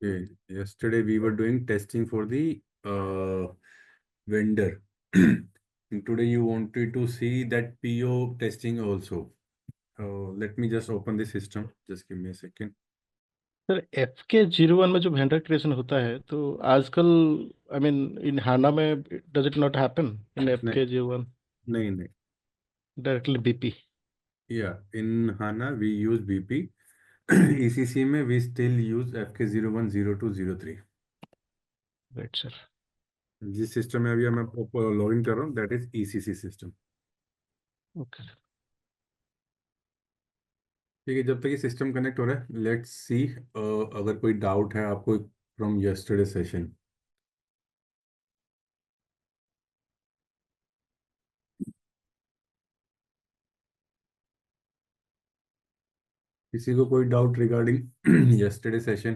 Okay. Yesterday we were doing testing for the vendor. And today you wanted to see that PO testing also. Let me just open the system. Just give me a second. Sir FK01 में जो vendor creation होता है तो आजकल I mean in हाना में does it not happen in नहीं, FK01 नहीं, नहीं. Directly BP? Yeah, in HANA we use BP. ECC में we still use FK01, 02, 03. Right sir. जिस सिस्टम में अभी मैं लॉगिन कर रहा हूँ that is ECC system. Okay. ठीक है, जब तक ये सिस्टम कनेक्ट हो रहा है लेट्स सी अगर कोई डाउट है आपको फ्रॉम यस्टरडे सेशन. किसी को कोई डाउट रिगार्डिंग यस्टरडे सेशन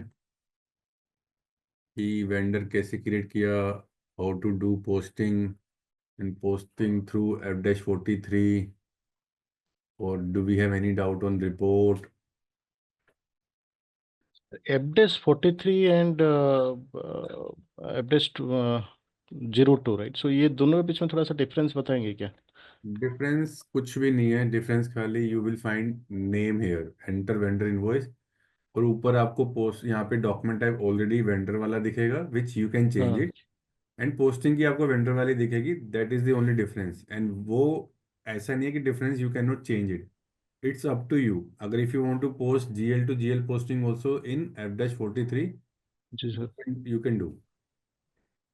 कि वेंडर कैसे क्रिएट किया, how to do posting and posting through F-43, और do we have any doubt on report? FDES 43 and FDES 02, right? So ये दोनों के बीच में थोड़ा सा डिफरेंस बताएंगे क्या? डिफरेंस कुछ भी नहीं है. डिफरेंस खाली you will find name here, enter vendor invoice, और ऊपर आपको पोस्ट यहाँ पे डॉक्यूमेंट टाइप ऑलरेडी वेंडर वाला दिखेगा विच यू कैन चेंज हाँ इट, एंड पोस्टिंग की आपको वेंडर वाली दिखेगी. That is the only difference. And वो ऐसा नहीं है कि difference you can not change it. It's up to you. अगर if you want to post GL to GL posting also in F-43 जी sir. You can do.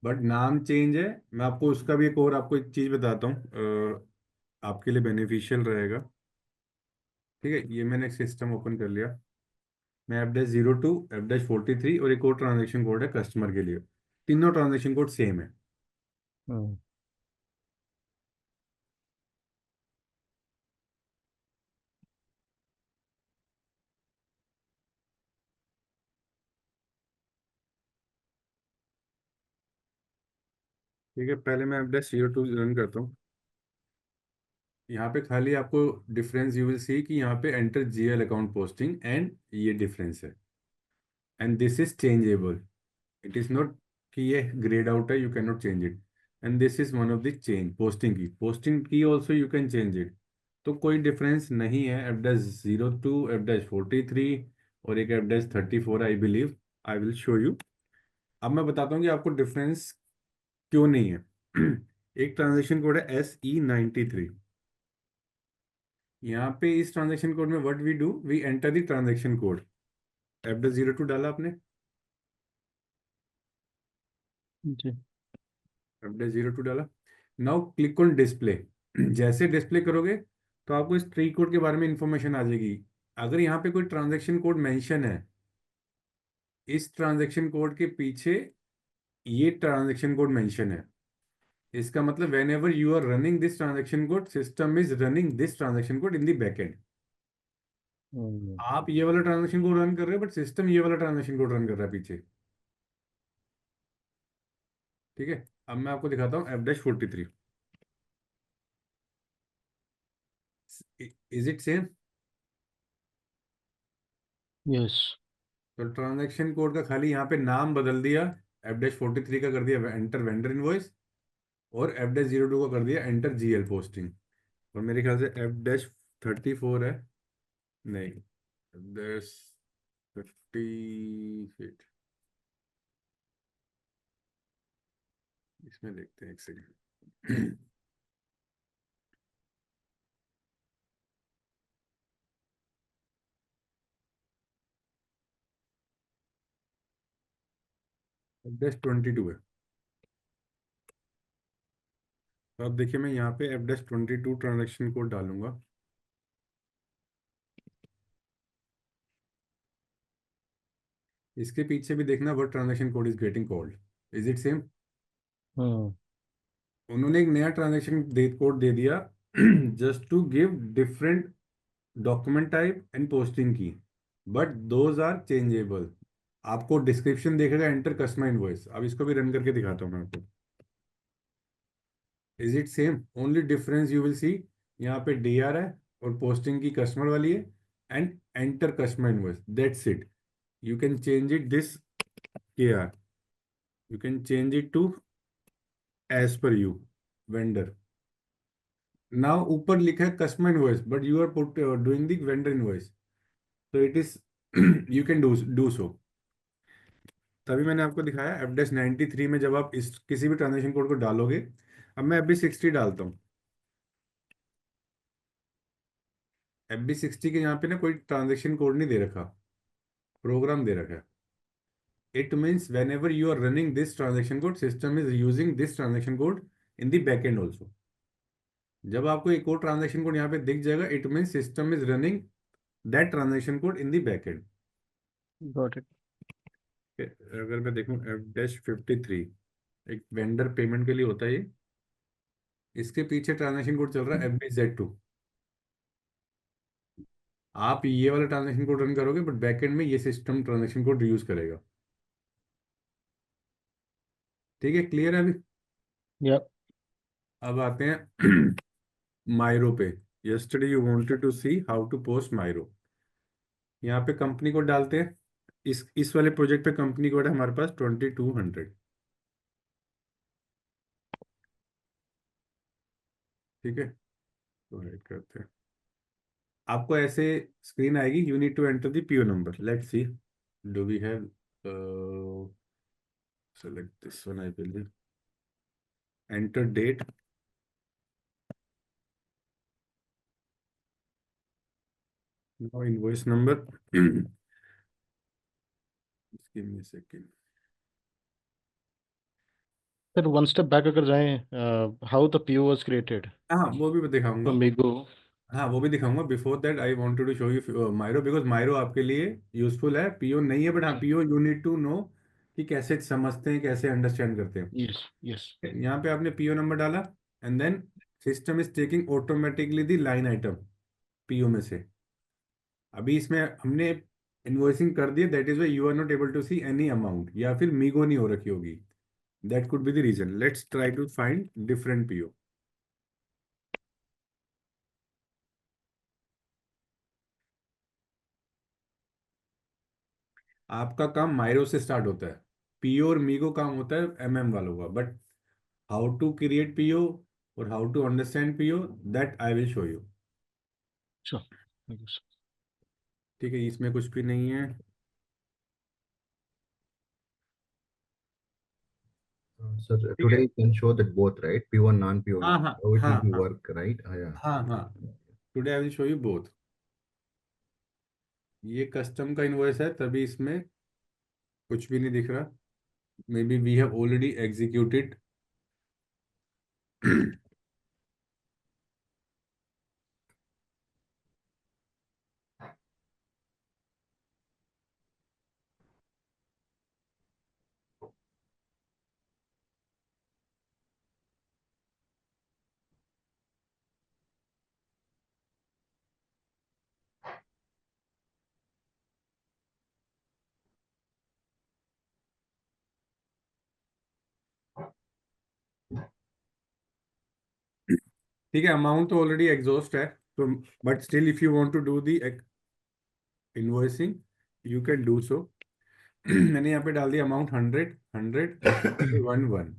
But नाम change है. मैं आपको उसका भी एक और आपको एक चीज बताता हूँ, आपके लिए बेनिफिशियल रहेगा. ठीक है, ये मैंने एक सिस्टम ओपन कर लिया. मैं F-02, F-43 और एक और ट्रांजेक्शन कोड है कस्टमर के लिए. तीनों ट्रांजेक्शन कोड सेम है. हम्म। ठीक है, पहले मैं F-02 रन करता हूँ. यहाँ पे खाली आपको डिफरेंस यू विल सी कि यहाँ पे enter GL account posting and ये डिफरेंस है. And this is changeable. It is not कि ये ग्रेड आउट है, you can not change it. And this is one of the change. Posting key also you can change it. तो कोई difference नहीं है. F-02, F-43 और एक F-34 I believe. I will show you. अब मैं बताता हूँ कि आपको डिफरेंस क्यों नहीं है. एक ट्रांजेक्शन कोड है SE93. यहाँ पे इस ट्रांजेक्शन कोड में what we do, we enter the transaction code. F-02 डाला आपने. जी। F-02 डाला. Now click on display. जैसे डिस्प्ले करोगे तो आपको इस ट्री कोड के बारे में इंफॉर्मेशन आ जाएगी. अगर यहाँ पे कोई ट्रांजेक्शन कोड मेंशन है, इस ट्रांजेक्शन कोड के पीछे ये ट्रांजेक्शन कोड मेंशन है, इसका मतलब whenever you are running this transaction code, system is running this transaction code in the backend. Hmm. आप ये वाला ट्रांजेक्शन कोड रन कर रहे हो बट सिस्टम ये वाला ट्रांजेक्शन कोड रन कर रहा है पीछे. ठीक है, अब मैं आपको दिखाता हूँ F-43. Is it same? Yes. तो ट्रांजैक्शन कोड का खाली यहाँ पे नाम बदल दिया. F-43 का कर दिया एंटर वेंडर इनवॉइस, और F-02 का कर दिया एंटर GL पोस्टिंग. और मेरे ख्याल से F-34 है. नहीं, F-30. इसमें देखते हैं एक सेकंड. F-22 है. तो अब देखिए, मैं यहाँ पे F-22 ट्रांजेक्शन कोड डालूंगा. इसके पीछे भी देखना what transaction code is getting called. Is it same? Hmm. उन्होंने एक नया ट्रांजेक्शन कोड दे दिया just to give different document type and posting key. But those are changeable. आपको डिस्क्रिप्शन देखेगा एंटर कस्टमर इनवॉइस. अब इसको भी रन करके दिखाता हूँ मैं आपको. Is it same? Only difference you will see, यहाँ पे DR है और पोस्टिंग की कस्टमर वाली है, and enter customer invoice. That's it. You can change it this KR, you can change it to as per you vendor. Now ऊपर लिखा है customer invoice, but you are put doing the vendor invoice, तो it is you can do so. तभी मैंने आपको दिखाया F-93 में जब आप इस किसी भी ट्रांजेक्शन कोड को डालोगे। अब मैं FB60 डालता हूँ। FB60 के यहाँ पे ना कोई ट्रांजेक्शन कोड नहीं दे रखा, प्रोग्राम दे रखा है। It means whenever you are running this transaction code, system is using this transaction code in the back end also. जब आपको एक और ट्रांजेक्शन कोड यहाँ पे दिख जाएगा, it means system is running that transaction code in the back and. Got it. अगर मैं देखूँ F-53 एक वेंडर पेमेंट के लिए होता है ये, इसके पीछे ट्रांजेक्शन कोड चल रहा है FBZ2। आप ये वाला ट्रांजेक्शन कोड रन करोगे, बट बैकएंड में ये सिस्टम ट्रांजेक्शन कोड यूज करेगा। ठीक है, क्लियर है अभी? या अब आते हैं मायरो पे। Yesterday you wanted to see how to post MIRO. यहाँ पे कंपनी कोड डालते हैं। इस वाले प्रोजेक्ट पे कंपनी कोड है हमारे पास 2200। ठीक है, तो ऐड करते हैं। आपको ऐसे स्क्रीन आएगी, you need to enter the PO number. Let's see, do we have select this one, I believe. Enter date, no invoice number. Give me second. Sir, one step back अगर जाएं, how the PO was created हाँ, वो भी मैं for दिखाऊंगा। MeeGo. हाँ, वो भी दिखाऊंगा। Before that I wanted to show you MIRO, because MIRO आपके लिए यूजफुल है, PO नहीं है। बट हाँ, PO you need to know कि कैसे समझते हैं, कैसे अंडरस्टैंड करते हैं। Yes, yes. यहाँ पे आपने PO नंबर डाला, and then system is taking automatically the line item PO में से। अभी इसमें हमने इनवॉइसिंग कर दी, that is why you are not able to see any amount, या फिर मीगो नहीं हो रखी होगी। That could be the reason. Let's try to find different PO। आपका काम माइरो से स्टार्ट होता है, PO और मीगो काम होता है MM वालों का। But how to create PO और how to understand PO, that I will show you. Sure, thank you sir. ठीक है, इसमें कुछ भी नहीं है। Sir, ठीक today है, you can show that both, right? P1, non-P1, हाँ हाँ how it हाँ will be हाँ work, right? Yeah. हाँ हाँ, today I will show you both. ये कस्टम का इनवॉइस है, तभी इसमें कुछ भी नहीं दिख रहा। Maybe we have already executed. ठीक है, अमाउंट तो ऑलरेडी एग्जॉस्ट है, तो but still if you want to do the invoicing, you can do so. मैंने यहाँ पे डाल दिया अमाउंट 100 100 1 1।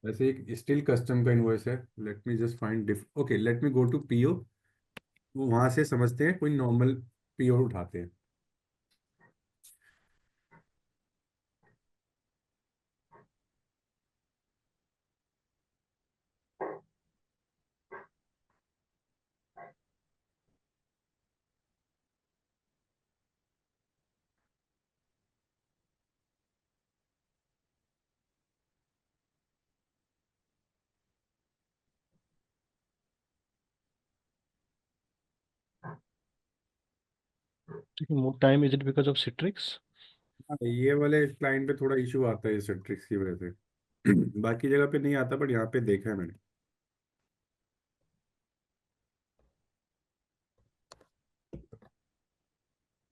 वैसे एक स्टिल कस्टम का इनवॉइस है। Let me just find diff okay, let me go to PO। वो वहां से समझते हैं, कोई नॉर्मल PO उठाते हैं। ठीक है, more time is it because of Citrix? हाँ, ये वाले क्लाइंट पे थोड़ा इशू आता है इस ट्रिक्स की वजह से। बाकी जगह पे नहीं आता, बट यहाँ पे देखा है मैंने।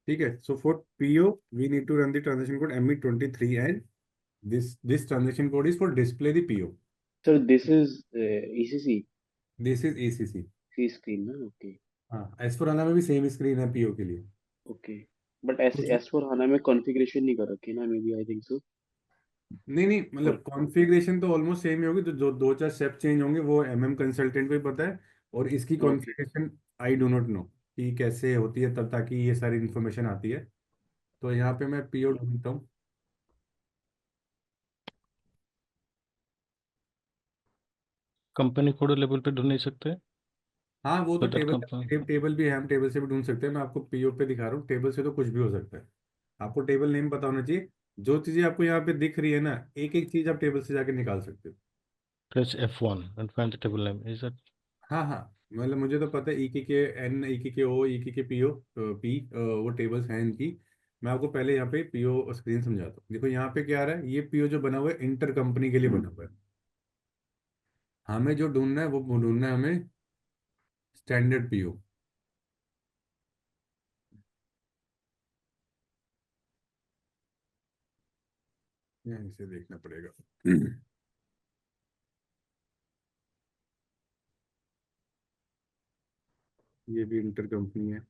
ठीक है, so for PO we need to run the transaction code ME23, and this transaction code is for display the PO। So this is ECC this is ECC। C screen, ना? Okay, हाँ, S/4HANA में भी same screen है PO के लिए। okay. But as कुछ as for HANA में configuration नहीं कर रखी ना, maybe I think so. नहीं नहीं, मतलब कॉन्फ़िगरेशन तो ऑलमोस्ट सेम ही होगी, तो जो दो चार स्टेप चेंज होंगे वो कंसल्टेंट को ही पता है। और इसकी okay. Configuration I do not know कि कैसे होती है, तब ताकि ये सारी इन्फॉर्मेशन आती है। तो यहाँ पे मैं पीओ ढूंढता हूँ। कंपनी कोड लेवल पे ढूंढ नहीं सकते? हाँ वो तो so that table, company. Table भी है, हम टेबल से भी ढूंढ सकते हैं। मैं आपको पीओ पे दिखा रहा हूँ, टेबल से तो कुछ भी हो सकता है। आपको टेबल नेम पता होना चाहिए। जो चीज़ें आपको यहाँ पे दिख रही है ना, एक एक चीज़ आप टेबल से जाके निकाल सकते हो। Press F1 and find the table name. Is that? हाँ हाँ, मतलब मुझे तो पता है ई के एन, ई के ओ, ई के पीओ, पी, वो टेबल्स हैं इनकी। मैं आपको पहले यहाँ पे पीओ स्क्रीन समझाता हूँ। देखो यहाँ पे क्या आ रहा है, ये पीओ जो बना हुआ है इंटर कंपनी के लिए बना हुआ है। हमें जो ढूंढना है वो ढूंढना है हमें स्टैंडर्ड पीओ। इसे देखना पड़ेगा। ये भी इंटर कंपनी है,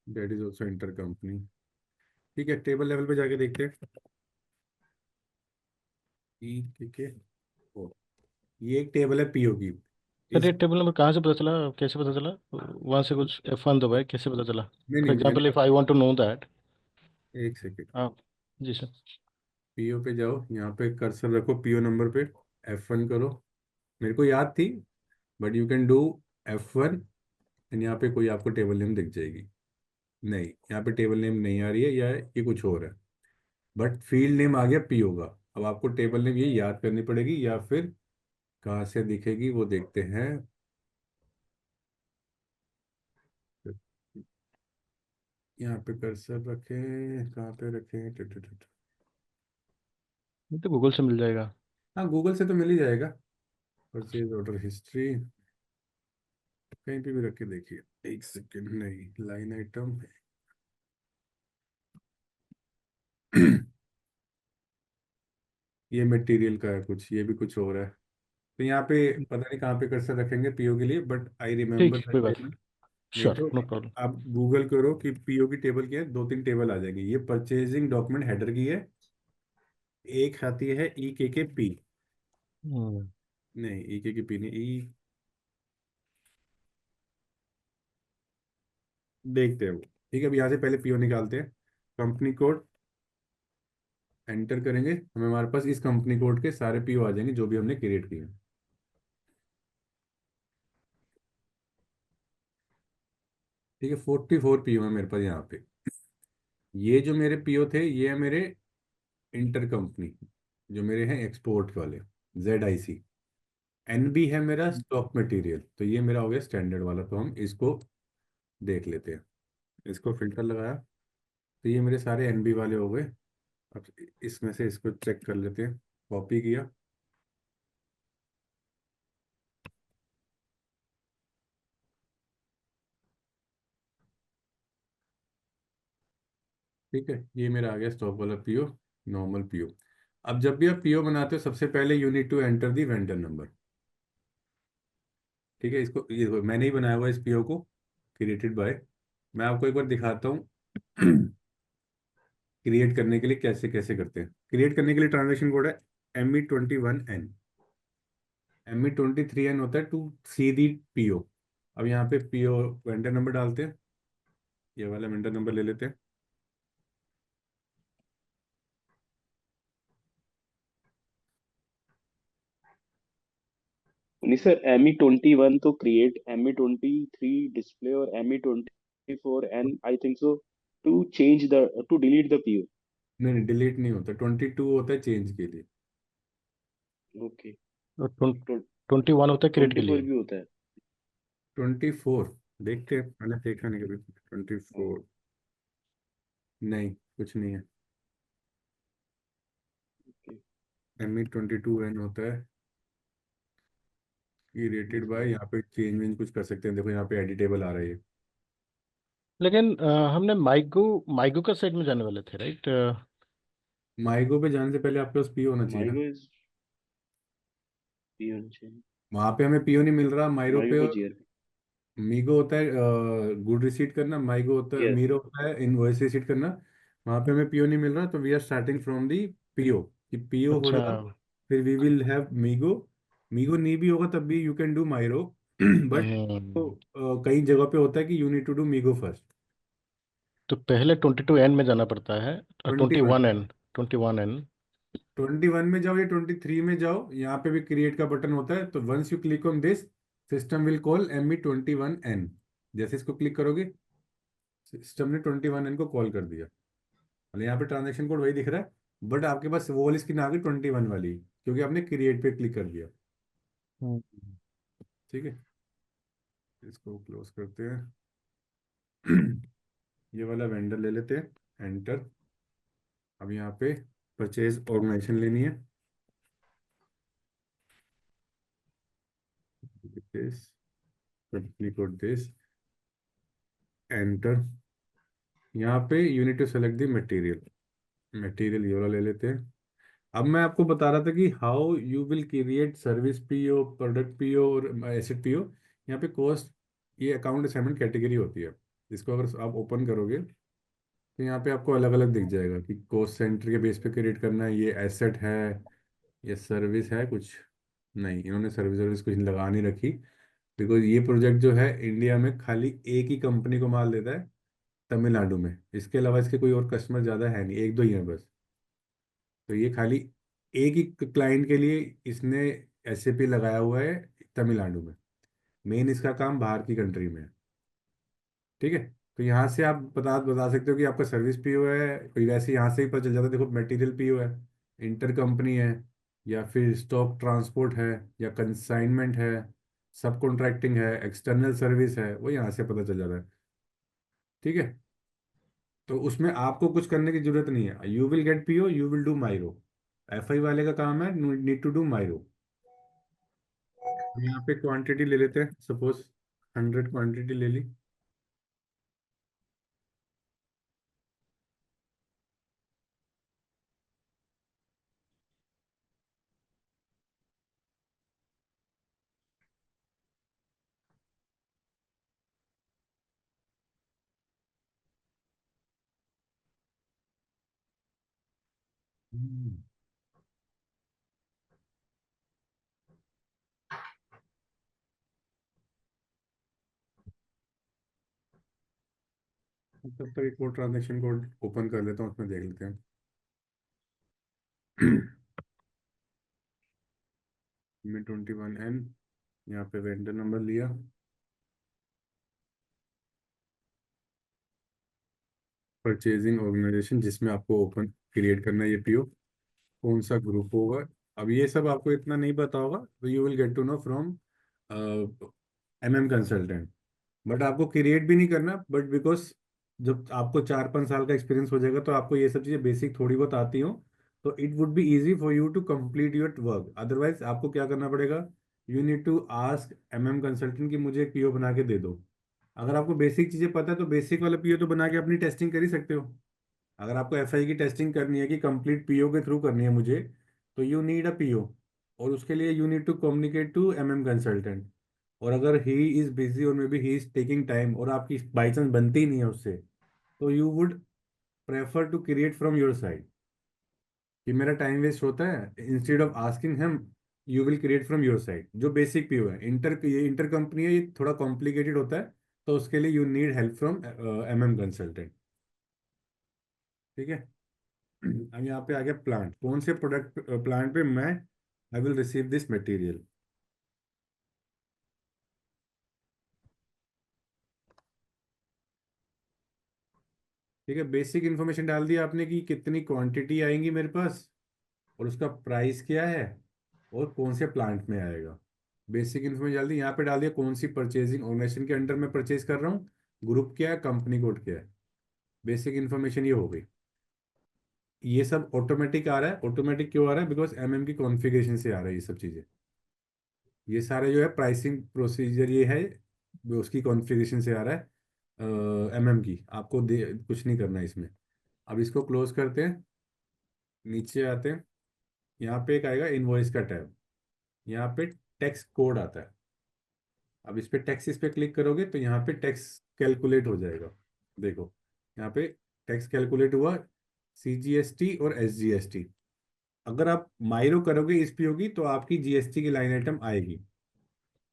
that is also inter company. ठीक है, टेबल लेवल पे जाके देखते हैं। ई के ओ, ये एक टेबल है पीओ की। सर इस ये टेबल नंबर कहाँ से पता चला, कैसे पता चला? वहाँ से कुछ F1 दबाए, कैसे पता चला? नहीं फॉर नहीं, example if I want to know that. एक सेकेंड। हाँ जी सर। पीओ पे जाओ, यहाँ पे कर्सर रखो पीओ नंबर पे, F1 करो। मेरे को याद थी, but you can do F1। And यहाँ पे कोई आपको टेबल नेम दिख जाएगी। नहीं, यहाँ पे टेबल नेम नहीं आ रही है, या ये कुछ और है। बट फील्ड नेम आ गया पीओ का। अब आपको टेबल नेम ये याद करनी पड़ेगी, या फिर कहाँ से दिखेगी वो देखते हैं। यहाँ पे कर्सर रखें, कहाँ पे रखें, ये तो गूगल से मिल जाएगा। हाँ गूगल से तो मिल ही जाएगा। परचेज ऑर्डर हिस्ट्री, कहीं पे भी रख के देखिए। एक सेकेंड, नहीं, लाइन आइटम। ये मटेरियल का है कुछ, ये भी कुछ हो रहा है। तो यहाँ पे पता नहीं कहाँ पे कर्सर रखेंगे पीओ के लिए, बट आई ठीक रिमेम्बर है, दैट कोई बात टेबल। नहीं। नहीं श्योर, तो नो प्रॉब्लम। आप गूगल करो कि पीओ की टेबल क्या है, दो तीन टेबल आ जाएंगी। ये परचेजिंग डॉक्यूमेंट हेडर की है। एक आती है ई के पी। हम्म। नहीं, ई के पी नहीं, ई, देखते हैं वो। ठीक है, अब यहाँ से पहले पीओ निकालते हैं। कंपनी कोड एंटर करेंगे, हमें हमारे पास इस कंपनी कोड के सारे पीओ आ जाएंगे जो भी हमने क्रिएट किए हैं। ठीक है, 44 पीओ है मेरे पास यहाँ पे। ये जो मेरे पीओ थे, ये है मेरे इंटर कंपनी, जो मेरे हैं एक्सपोर्ट वाले, ZIC। NB है मेरा स्टॉक मटेरियल, तो ये मेरा हो गया स्टैंडर्ड वाला। तो हम इसको देख लेते हैं। इसको फिल्टर लगाया, तो ये मेरे सारे NB वाले हो गए। अब इसमें से इसको चेक कर लेते हैं। कॉपी किया, ठीक है, ये मेरा आ गया स्टॉक वाला पीओ, नॉर्मल पीओ। अब जब भी आप पीओ बनाते हो, सबसे पहले you need to enter the vendor number. ठीक है, इसको ये देखो, मैंने ही बनाया हुआ है इस पीओ को, क्रिएटेड बाय। मैं आपको एक बार दिखाता हूँ क्रिएट करने के लिए कैसे कैसे करते हैं। क्रिएट करने के लिए ट्रांजेक्शन कोड है ME21N। ME23N होता है टू सी दी पीओ। अब यहाँ पे पीओ वेंडर नंबर डालते हैं, ये वाला वेंडर नंबर ले लेते हैं। नहीं सर, ME21 तो क्रिएट, ME23 डिस्प्ले और ME24 N I think so to change the, to delete the PO. नहीं नहीं, डिलीट नहीं होता, 22 होता है चेंज के लिए। ओके। और 21 होता है क्रेडिट के 24 लिए। भी होता है? 24 देखते हैं, मैंने देखा नहीं कभी। हाँ, 24 नहीं, कुछ नहीं है। ओके। ME22N होता है, ये रेटेड बाय। यहाँ पे चेंज वेंज कुछ कर सकते हैं, देखो यहाँ पे एडिटेबल आ रही है। लेकिन हमने माइगो माइगो का साइड में जाने वाले थे, राइट? माइगो पे जाने से पहले आपके पास पीओ होना चाहिए ना। माइगो इज पीओ चाहिए। वहाँ पे हमें पीओ नहीं मिल रहा, माइरो माइगो पे। का जीआर। मीगो होता है गुड रिसीट करना, माइगो होता है, यस। मीरो होता है इनवॉइस रिसीट करना। वहाँ पे हमें पीओ नहीं मिल रहा, तो we are starting from the PO, कि पीओ अच्छा। होगा, फिर we will have MIGO. MIGO नहीं भी होगा तब भी you can do MIRO but तो हम्म। कई जगह पे होता है कि you need to do MIGO first. तो पहले 22N में जाना पड़ता है, और 21, 21N, 21N। 21 में जाओ या 23 में जाओ, यहाँ पे भी क्रिएट का बटन होता है, तो once you click on this, system will call ME21N। जैसे इसको क्लिक करोगे, सिस्टम ने 21N को कॉल कर दिया। मतलब यहाँ पे ट्रांजेक्शन कोड वही दिख रहा है, बट आपके पास वो वाली स्क्रीन आ गई 21 वाली, क्योंकि आपने क्रिएट पे क्लिक कर दिया। हम्म। ठीक है, इसको क्लोज करते हैं। ये वाला वेंडर ले लेते हैं, एंटर। अब यहाँ पे परचेज ऑर्गेनाइजेशन लेनी है, this, company code this, enter. यहाँ पे you need to select the material, material ये वाला ले लेते हैं। अब मैं आपको बता रहा था कि how you will create service PO, product PO और एसेट पीओ। यहाँ पे कॉस्ट, ये अकाउंट असाइनमेंट कैटेगरी होती है। इसको अगर आप ओपन करोगे तो यहाँ पे आपको अलग अलग दिख जाएगा कि कॉस्ट सेंटर के बेस पे क्रिएट करना है, ये एसेट है, ये सर्विस है कुछ। नहीं, इन्होंने सर्विस सर्विस कुछ लगा नहीं रखी, बिकॉज ये प्रोजेक्ट जो है इंडिया में खाली एक ही कंपनी को माल देता है, तमिलनाडु में। इसके अलावा इसके कोई और कस्टमर ज़्यादा है नहीं, एक दो ही हैं बस। तो ये खाली एक ही क्लाइंट के लिए इसने एसएपी लगाया हुआ है तमिलनाडु में। मेन इसका काम बाहर की कंट्री में है। ठीक है, तो यहाँ से आप बता बता सकते हो कि आपका सर्विस पीओ है कोई, वैसे यहाँ से ही पता चल जाता है। देखो, मटेरियल पीओ है, इंटर कंपनी है, या फिर स्टॉक ट्रांसपोर्ट है, या कंसाइनमेंट है, सब कॉन्ट्रैक्टिंग है, एक्सटर्नल सर्विस है, वो यहाँ से पता चल जाता है। ठीक है, तो उसमें आपको कुछ करने की जरूरत नहीं है, you will get PO, you will do MIRO. FI वाले का काम है नीड टू डू माइरो। यहाँ पे क्वांटिटी ले लेते हैं, सपोज 100 क्वांटिटी ले ली। हम्म, तब तक एक और ट्रांजेक्शन कोड ओपन कर लेता हूँ, उसमें देख लेते हैं। ME21N, यहाँ पे वेंडर नंबर लिया, परचेजिंग ऑर्गेनाइजेशन जिसमें आपको ओपन क्रिएट करना है ये पीओ, कौन सा ग्रुप होगा। अब ये सब आपको इतना नहीं पता होगा, तो you will get to know from consultant. But आपको क्रिएट भी नहीं करना, बट बिकॉज जब आपको 4-5 साल का एक्सपीरियंस हो जाएगा तो आपको ये सब चीज़ें बेसिक थोड़ी बहुत आती हो, तो it would be easy for you to complete your work. Otherwise आपको क्या करना पड़ेगा, you need to ask consultant कि मुझे एक पीओ बना के दे दो। अगर आपको बेसिक चीज़ें पता है तो बेसिक वाला पीओ तो बना के अपनी टेस्टिंग कर ही सकते हो। अगर आपको एफआई की टेस्टिंग करनी है कि कंप्लीट पीओ के थ्रू करनी है मुझे, तो यू नीड अ पीओ, और उसके लिए you need to communicate to consultant. और अगर ही इज़ बिजी और may be he is taking time और आपकी बाई चांस बनती ही नहीं है उससे, तो you would prefer to create from your side, कि मेरा टाइम वेस्ट होता है, instead of asking him, you will create from your side. जो बेसिक पीओ है, ये इंटर कंपनी है, ये थोड़ा कॉम्प्लिकेटेड होता है, तो उसके लिए you need help from consultant. ठीक है, अब यहाँ पे आ गया प्लांट, कौन से प्रोडक्ट प्लांट पे मैं I will receive this material. ठीक है, बेसिक इन्फॉर्मेशन डाल दिया आपने कि कितनी क्वांटिटी आएंगी मेरे पास, और उसका प्राइस क्या है, और कौन से प्लांट में आएगा। बेसिक इन्फॉर्मेशन डाल दी, यहाँ पे डाल दिया कौन सी परचेजिंग ऑर्गेनाइजेशन के अंडर में परचेज कर रहा हूँ, ग्रुप क्या है, कंपनी कोड क्या है। बेसिक इन्फॉर्मेशन ये हो गई। ये सब ऑटोमेटिक आ रहा है, ऑटोमेटिक क्यों आ रहा है, बिकॉज की कॉन्फ़िगरेशन से आ रहा है ये सब चीज़ें। ये सारे जो है प्राइसिंग प्रोसीजर ये है, वो उसकी कॉन्फ़िगरेशन से आ रहा है, की आपको दे कुछ नहीं करना है इसमें। अब इसको क्लोज करते हैं, नीचे आते हैं, यहाँ पे एक आएगा इनवॉइस का टैब, यहाँ पे टैक्स कोड आता है। अब इस पे क्लिक करोगे तो यहाँ पे टैक्स कैलकुलेट हो जाएगा। देखो, यहाँ पे टैक्स कैलकुलेट हुआ, CGST और SGST। अगर आप माइरो करोगे इस पीओ की तो आपकी जीएसटी की लाइन आइटम आएगी।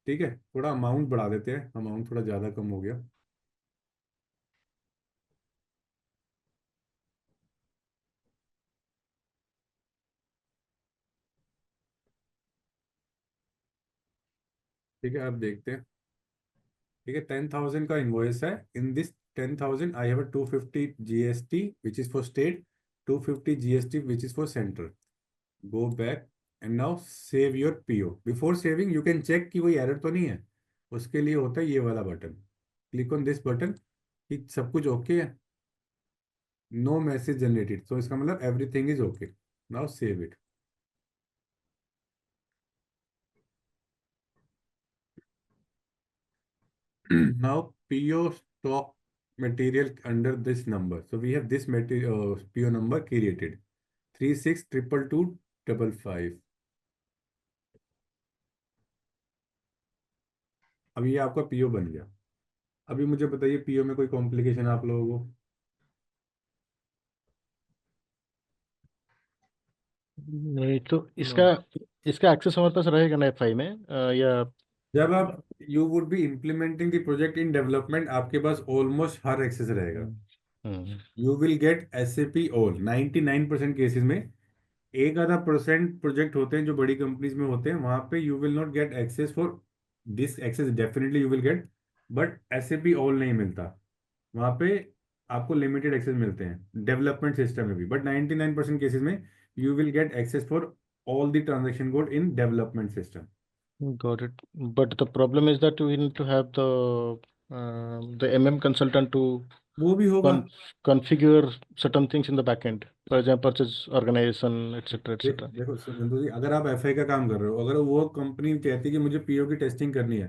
ठीक है, थोड़ा अमाउंट बढ़ा देते हैं, अमाउंट थोड़ा ज़्यादा कम हो गया। ठीक है, अब देखते हैं। ठीक है, 10,000 का इन्वॉइस है। In this 10,000 I have 250 GST which is for state, 250 GST which is for central. Go back and now save your PO. Before saving you can check कि कोई एरर तो नहीं है। उसके लिए होता है ये वाला button, click on this button कि सब कुछ ओके है, नो मैसेज जनरेटेड, तो इसका मतलब everything is okay. Now save it. Now PO stock material under this number. So we have this material PO number created 36222255। अब ये आपका पीओ बन गया। अभी मुझे बताइए पीओ में कोई कॉम्प्लिकेशन आप लोगों को? नहीं तो इसका No. इसका एक्सेस हमारे पास रहेगा ना एफआई में, या? जब आप you would be implementing the project in development, आपके पास ऑलमोस्ट हर एक्सेस रहेगा। Hmm, hmm, you will get SAP all 99% cases में। एक आधा परसेंट प्रोजेक्ट होते हैं जो बड़ी कंपनीज में होते हैं, वहां पे you will not get access for this access, definitely you will get, but SAP all नहीं मिलता वहां पे। आपको लिमिटेड एक्सेस मिलते हैं डेवलपमेंट सिस्टम में भी, बट 99% केसेस में you will get access for all the transaction code in development system. got it. But the problem is that we need to have the consultant to वो भी होगा। con configure certain things in the back end. For example, purchase organization, etc., etc. देखो संतोष जी, अगर आप FI का काम कर रहे हो, अगर वो कंपनी कहती है कि मुझे पीओ की टेस्टिंग करनी है,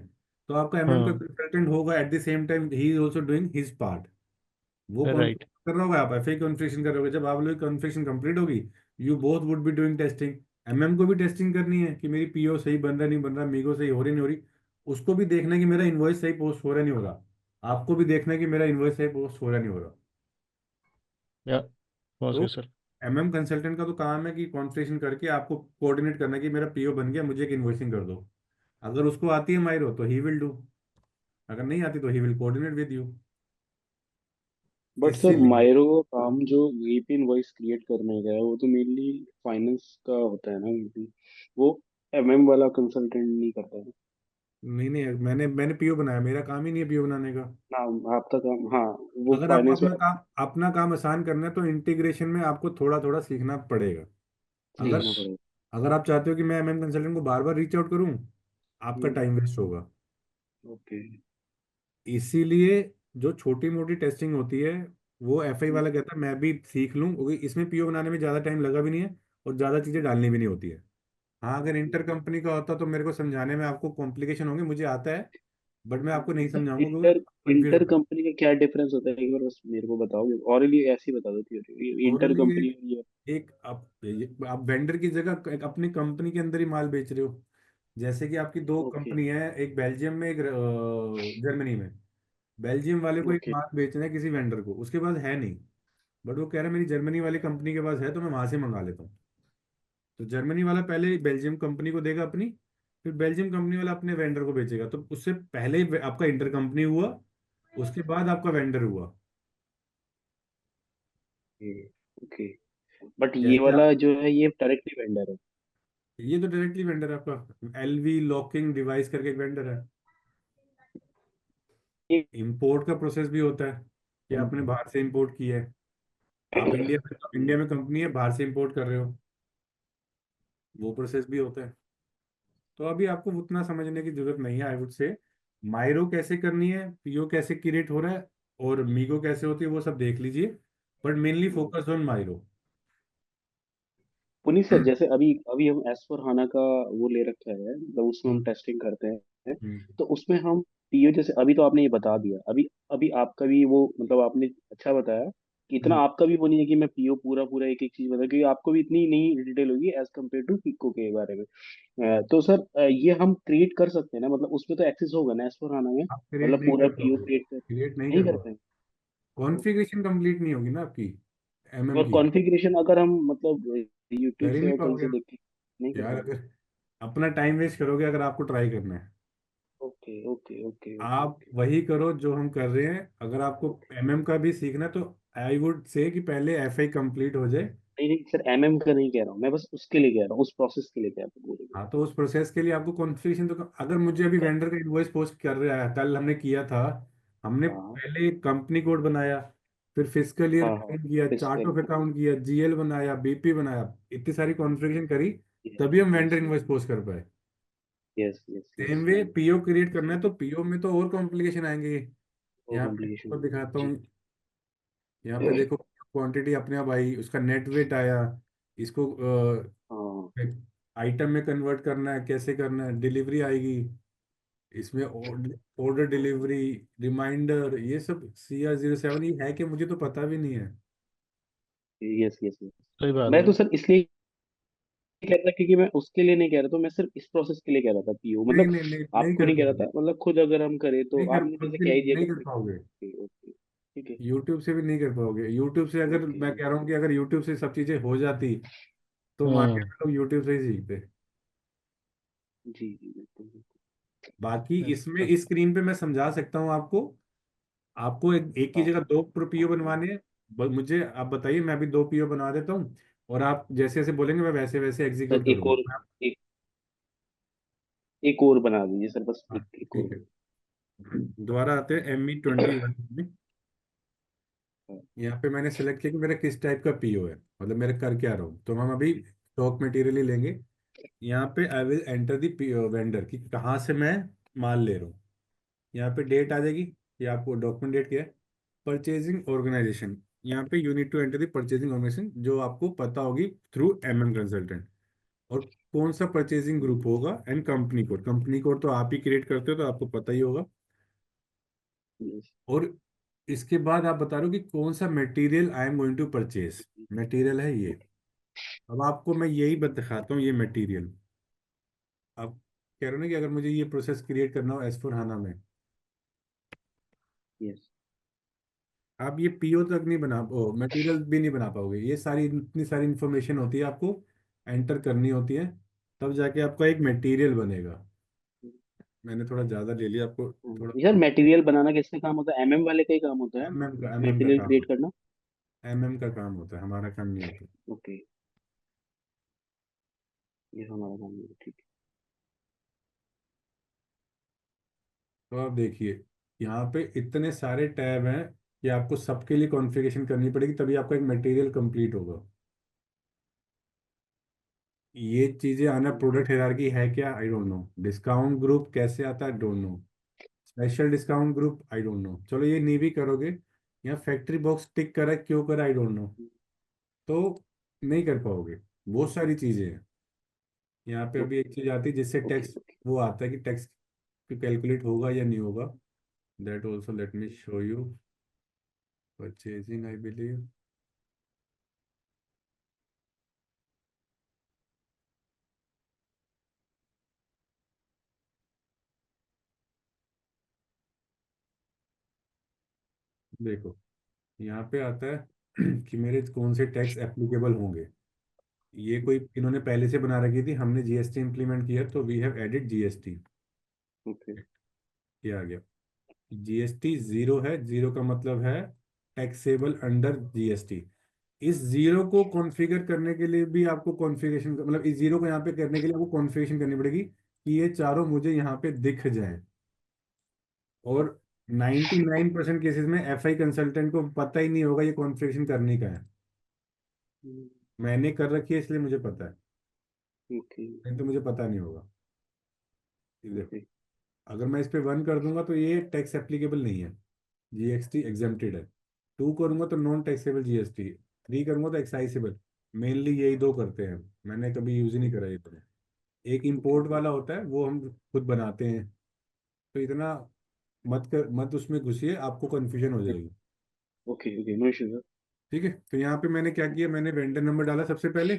तो आपका MM का हाँ, कंसल्टेंट होगा at the same time he is also doing his part. वो कौन right. कर रहा होगा? आप FI कॉन्फ़िगरेशन कर रहे होगे। जब आप लोग कॉन्फ़िगरेशन कंप्लीट होगी, you both would be doing testing. MM को भी टेस्टिंग करनी है कि मेरी पीओ सही बन रहा नहीं बन रहा, मीगो सही हो रही नहीं हो रही। उसको भी देखना है कि मेरा इन्वॉइस सही पोस्ट हो रहा नहीं हो रहा। आपको भी देखना है कि मेरा इन्वॉइस सही पोस्ट हो रहा नहीं हो रहा। Yeah, समझ तो गया सर। कंसल्टेंट का तो काम है कि कॉन्फ़िगरेशन करके आपको कोऑर्डिनेट करना है कि मेरा पीओ बन गया, मुझे एक इन्वॉइसिंग कर दो। अगर उसको आती है माइरो तो ही विल डू, अगर नहीं आती तो he will coordinate with you. But sir इसीलिए मायरो का काम जो वीपी इनवॉइस क्रिएट करने का है वो तो मेनली फाइनेंस का होता है ना वीपी। वो वाला कंसल्टेंट नहीं करता है नहीं नहीं, मैंने पीओ बनाया, मेरा काम ही नहीं है पीओ बनाने का। ना। आपका काम, हाँ, वो अगर आपको फाइनेंस वाला अपना काम आसान करना है तो इंटीग्रेशन में आपको थोड़ा थोड़ा सीखना पड़ेगा। अगर सीखना पड़ेगा। अगर आप चाहते हो कि मैं कंसल्टेंट को बार बार रीच आउट करूं, आपका हम्म, टाइम वेस्ट होगा। ओके। इसीलिए जो छोटी मोटी टेस्टिंग होती है वो FI वाला कहता है मैं भी सीख लूं, क्योंकि इसमें पीओ बनाने में ज़्यादा टाइम लगा भी नहीं है और ज़्यादा चीज़ें डालनी भी नहीं होती है। हाँ, अगर इंटर कंपनी का होता तो मेरे को समझाने में आपको कॉम्प्लिकेशन होंगे, मुझे आता है, बट मैं आपको नहीं समझाऊंगा क्योंकि इंटर कंफ्यूज इंटर होगा। कंपनी का क्या डिफरेंस होता है, एक बार बस मेरे को बताओगे? और ये ऐसे ही बता दो थ्योरी, इंटर ओरली कंपनी। एक आप वेंडर की जगह एक अपनी कंपनी के अंदर ही माल बेच रहे हो। जैसे कि आपकी दो ओके। कंपनी है, एक बेल्जियम में, एक जर्मनी में। बेल्जियम वाले को एक ओके। माल बेचना है किसी वेंडर को, उसके पास है नहीं, बट वो कह रहा है मेरी जर्मनी वाली कंपनी के पास है तो मैं वहां से मंगा लेता हूँ। तो जर्मनी वाला पहले बेल्जियम कंपनी को देगा अपनी, फिर बेल्जियम कंपनी वाला अपने वेंडर को बेचेगा, तो उससे पहले ही आपका इंटर कंपनी हुआ, उसके बाद आपका वेंडर हुआ। ओके। बट ये जैसे वाला आप, जो है ये डायरेक्टली वेंडर है। ये तो डायरेक्टली वेंडर है आपका, LV लॉकिंग डिवाइस करके एक वेंडर है। ये इंपोर्ट का प्रोसेस भी होता है कि आपने बाहर से इंपोर्ट किया है। आप इंडिया में कंपनी है, बाहर से इंपोर्ट कर रहे हो, वो प्रोसेस भी होता है। तो अभी आपको उतना समझने की जरूरत नहीं है, आई वुड से। माइरो कैसे करनी है, पीओ कैसे क्रिएट हो रहा है, और मीगो कैसे होती है, वो सब देख लीजिए, but mainly focus on MIRO. Puneet sir, जैसे अभी अभी हम एस फोर हाना का वो ले रखा है, मतलब उसमें हम हम्म। टेस्टिंग करते हैं। हम्म। तो उसमें हम पीओ, जैसे अभी तो आपने ये बता दिया, अभी अभी आपका भी वो, मतलब आपने अच्छा बताया कि इतना हम्म। आपका भी वो नहीं है कि मैं पीओ पूरा पूरा एक एक चीज बता, क्योंकि आपको भी इतनी नहीं डिटेल होगी एज कम्पेयर टू पिको के बारे में। तो सर ये हम क्रिएट कर सकते हैं ना, मतलब उसमें तो एक्सेस होगा ना एस फोर हाना में, आप क्रिएट मतलब नहीं पूरा कर पीओ पाओगे, क्रिएट कर क्रिएट नहीं नहीं कर कर पाओगे, पाए? कॉन्फ़िगरेशन कंप्लीट नहीं होगी ना आपकी। MM और की कॉन्फ़िगरेशन अगर हम मतलब यूट्यूब कर ही से नहीं और कहीं से पाओगे देख के नहीं कर यार। पाएंगे। अगर अपना टाइम वेस्ट करोगे अगर आपको ट्राई करना है, ओके ओके ओके ओके आप ओके। वही करो जो हम कर रहे हैं। अगर आपको MM का भी सीखना है तो आई वुड से कि पहले FI कंप्लीट हो जाए। नहीं नहीं सर, एमएम का नहीं कह रहा हूँ मैं, बस उसके लिए कह रहा हूँ, उस प्रोसेस के लिए कह रहा हूँ पूरे हाँ, तो उस प्रोसेस के लिए आपको कॉन्फ़िगरेशन तो अगर मुझे अभी का। वेंडर का इनवॉइस पोस्ट कर रहा है, कल हमने किया था। हमने हाँ पहले कंपनी कोड बनाया, फिर फिस्कल ईयर हाँ हाँ। काउंट किया, चार्ट फिजिकल। ऑफ अकाउंट किया, GL बनाया, BP बनाया, इतनी सारी कॉन्फ़िगरेशन करी, यस तभी हम वेंडर यस इनवॉइस पोस्ट कर पाए। Yes yes yes. Same way PO create करना है तो PO में तो और कॉम्प्लिकेशन आएंगे। वो यहाँ पे कॉम्प्लिकेशन और होगी दिखाता जी। हूँ। यहाँ पे देखो, क्वांटिटी अपने आप आई, उसका नेट वेट आया, इसको हाँ। आइटम में कन्वर्ट करना है, कैसे करना है, डिलीवरी आएगी इसमें, ऑर्डर डिलीवरी, रिमाइंडर, ये सब CR07 ये है कि मुझे तो पता भी नहीं है। Yes yes yes. सही बात मैं है। तो सर इसलिए कह रहा था क्योंकि मैं उसके लिए नहीं कह रहा था, मैं सिर्फ इस प्रोसेस के लिए कह रहा था पीओ नहीं मतलब। नहीं नहीं, नहीं आपको कर नहीं कह रहा पाओगे। था, मतलब खुद अगर हम करें तो नहीं कर, आपने खुद जैसे भी कह ही दिया नहीं कर कि पाओगे। ओके ओके ठीक है। यूट्यूब से भी नहीं कर पाओगे। यूट्यूब से अगर ओके मैं कह रहा हूँ कि अगर यूट्यूब से सब चीज़ें हो जाती तो मार्केट हम्म। में लोग यूट्यूब से ही सीखते। जी जी बिल्कुल बिल्कुल। बाकी इसमें अच्छा। इस स्क्रीन पे मैं समझा सकता हूँ आपको। आपको एक की हाँ जगह दो PO बनवाने हैं। मुझे आप बताइए, मैं अभी 2 PO बना देता हूँ, और आप जैसे जैसे बोलेंगे मैं वैसे वैसे सर एग्जीक्यूट एक और, करूंगा। एक एक और बना दीजिए सर, बस हाँ, एक और। ठीक है। दोबारा आते हैं ME21 में। हाँ, यहाँ पे मैंने सेलेक्ट किया कि मेरा किस टाइप का PO है, मतलब मेरा कर क्या रहा हूँ। तो हम अभी स्टॉक मटेरियल ही लेंगे। यहाँ पे I will enter the vendor कि कहाँ से मैं माल ले रहा हूँ। यहाँ पे डेट आ जाएगी, ये आपको डॉक्यूमेंट डेट क्या है। परचेजिंग ऑर्गेनाइजेशन, यहाँ पे you need to enter the purchasing organisation जो आपको पता होगी थ्रू कंसल्टेंट। और कौन सा परचेजिंग ग्रुप होगा, and company code. Company code तो आप ही क्रिएट करते हो तो आपको पता ही होगा। यस। और इसके बाद आप बता रहे हो कि कौन सा material I am going to purchase. Material है ये। अब आपको मैं यही दिखाता हूँ, ये मटेरियल। आप कह रहे हो ना कि अगर मुझे ये प्रोसेस क्रिएट करना हो S/4HANA में, यस। आप ये PO तक नहीं बना, ओ मटेरियल भी नहीं बना पाओगे। ये सारी इतनी सारी इंफॉर्मेशन होती है, आपको एंटर करनी होती है, तब जाके आपका एक मटेरियल बनेगा। मैंने थोड़ा ज़्यादा ले लिया आपको, थोड़ा यार कम। मटेरियल बनाना किसका काम होता है, एमएम वाले का ही काम होता है। MM का मटेरियल काम क्रिएट होता करना। है। MM का काम होता है, हमारा काम नहीं होता। ओके, ये हमारा काम है, ठीक तो आप देखिए, यहाँ पे इतने सारे टैब हैं कि आपको सबके लिए कॉन्फ़िगरेशन करनी पड़ेगी, तभी आपका एक मटेरियल कंप्लीट होगा। ये चीज़ें आना, है। प्रोडक्ट हायरार्की है क्या, आई डोंट नो। डिस्काउंट ग्रुप कैसे आता है, don't know. Special discount group, I don't no. चलो ये नहीं भी करोगे, यहाँ फैक्ट्री बॉक्स टिक करा क्यों करा, आई डोंट नो। तो नहीं कर पाओगे। बहुत सारी चीज़ें हैं। यहाँ पे अभी एक चीज़ आती है जिससे ओके टैक्स, ओके। वो आता है कि टैक्स कैलकुलेट होगा या नहीं होगा। That also let me show you. Purchasing I believe. देखो, यहाँ पे आता है कि मेरे कौन से टैक्स एप्लीकेबल होंगे। ये कोई इन्होंने पहले से बना रखी थी, हमने GST इंप्लीमेंट किया तो we have added GST। Okay. ये आ गया। GST जीरो है, जीरो का मतलब है टैक्सेबल अंडर GST। इस जीरो को कॉन्फ़िगर करने के लिए भी आपको कॉन्फ़िगरेशन, मतलब इस जीरो को यहाँ पे करने के लिए आपको कॉन्फ़िगरेशन करनी पड़ेगी कि ये चारों मुझे यहाँ पे दिख जाए। और 99% केसेस में FI कंसल्टेंट को पता ही नहीं होगा ये कॉन्फ़िगरेशन करने का है। मैंने कर रखी है इसलिए मुझे पता है, ओके नहीं तो मुझे पता नहीं होगा। ये देखो, ओके। अगर मैं इस पे 1 कर दूंगा तो ये टैक्स एप्लीकेबल नहीं है, GST एग्जेम्प्टेड है। 2 करूंगा तो नॉन टैक्सेबल GST। 3 करूंगा तो एक्साइजेबल। मेनली यही 2 करते हैं, मैंने कभी यूज ही नहीं करा ये तो। एक ओके इंपोर्ट वाला होता है वो हम खुद बनाते हैं। तो इतना मत उसमें घुसिए, आपको कंफ्यूजन हो जाएगी। ओके ओके, नो इशू ठीक है, तो यहाँ पे मैंने क्या किया, मैंने वेंडर नंबर डाला सबसे पहले।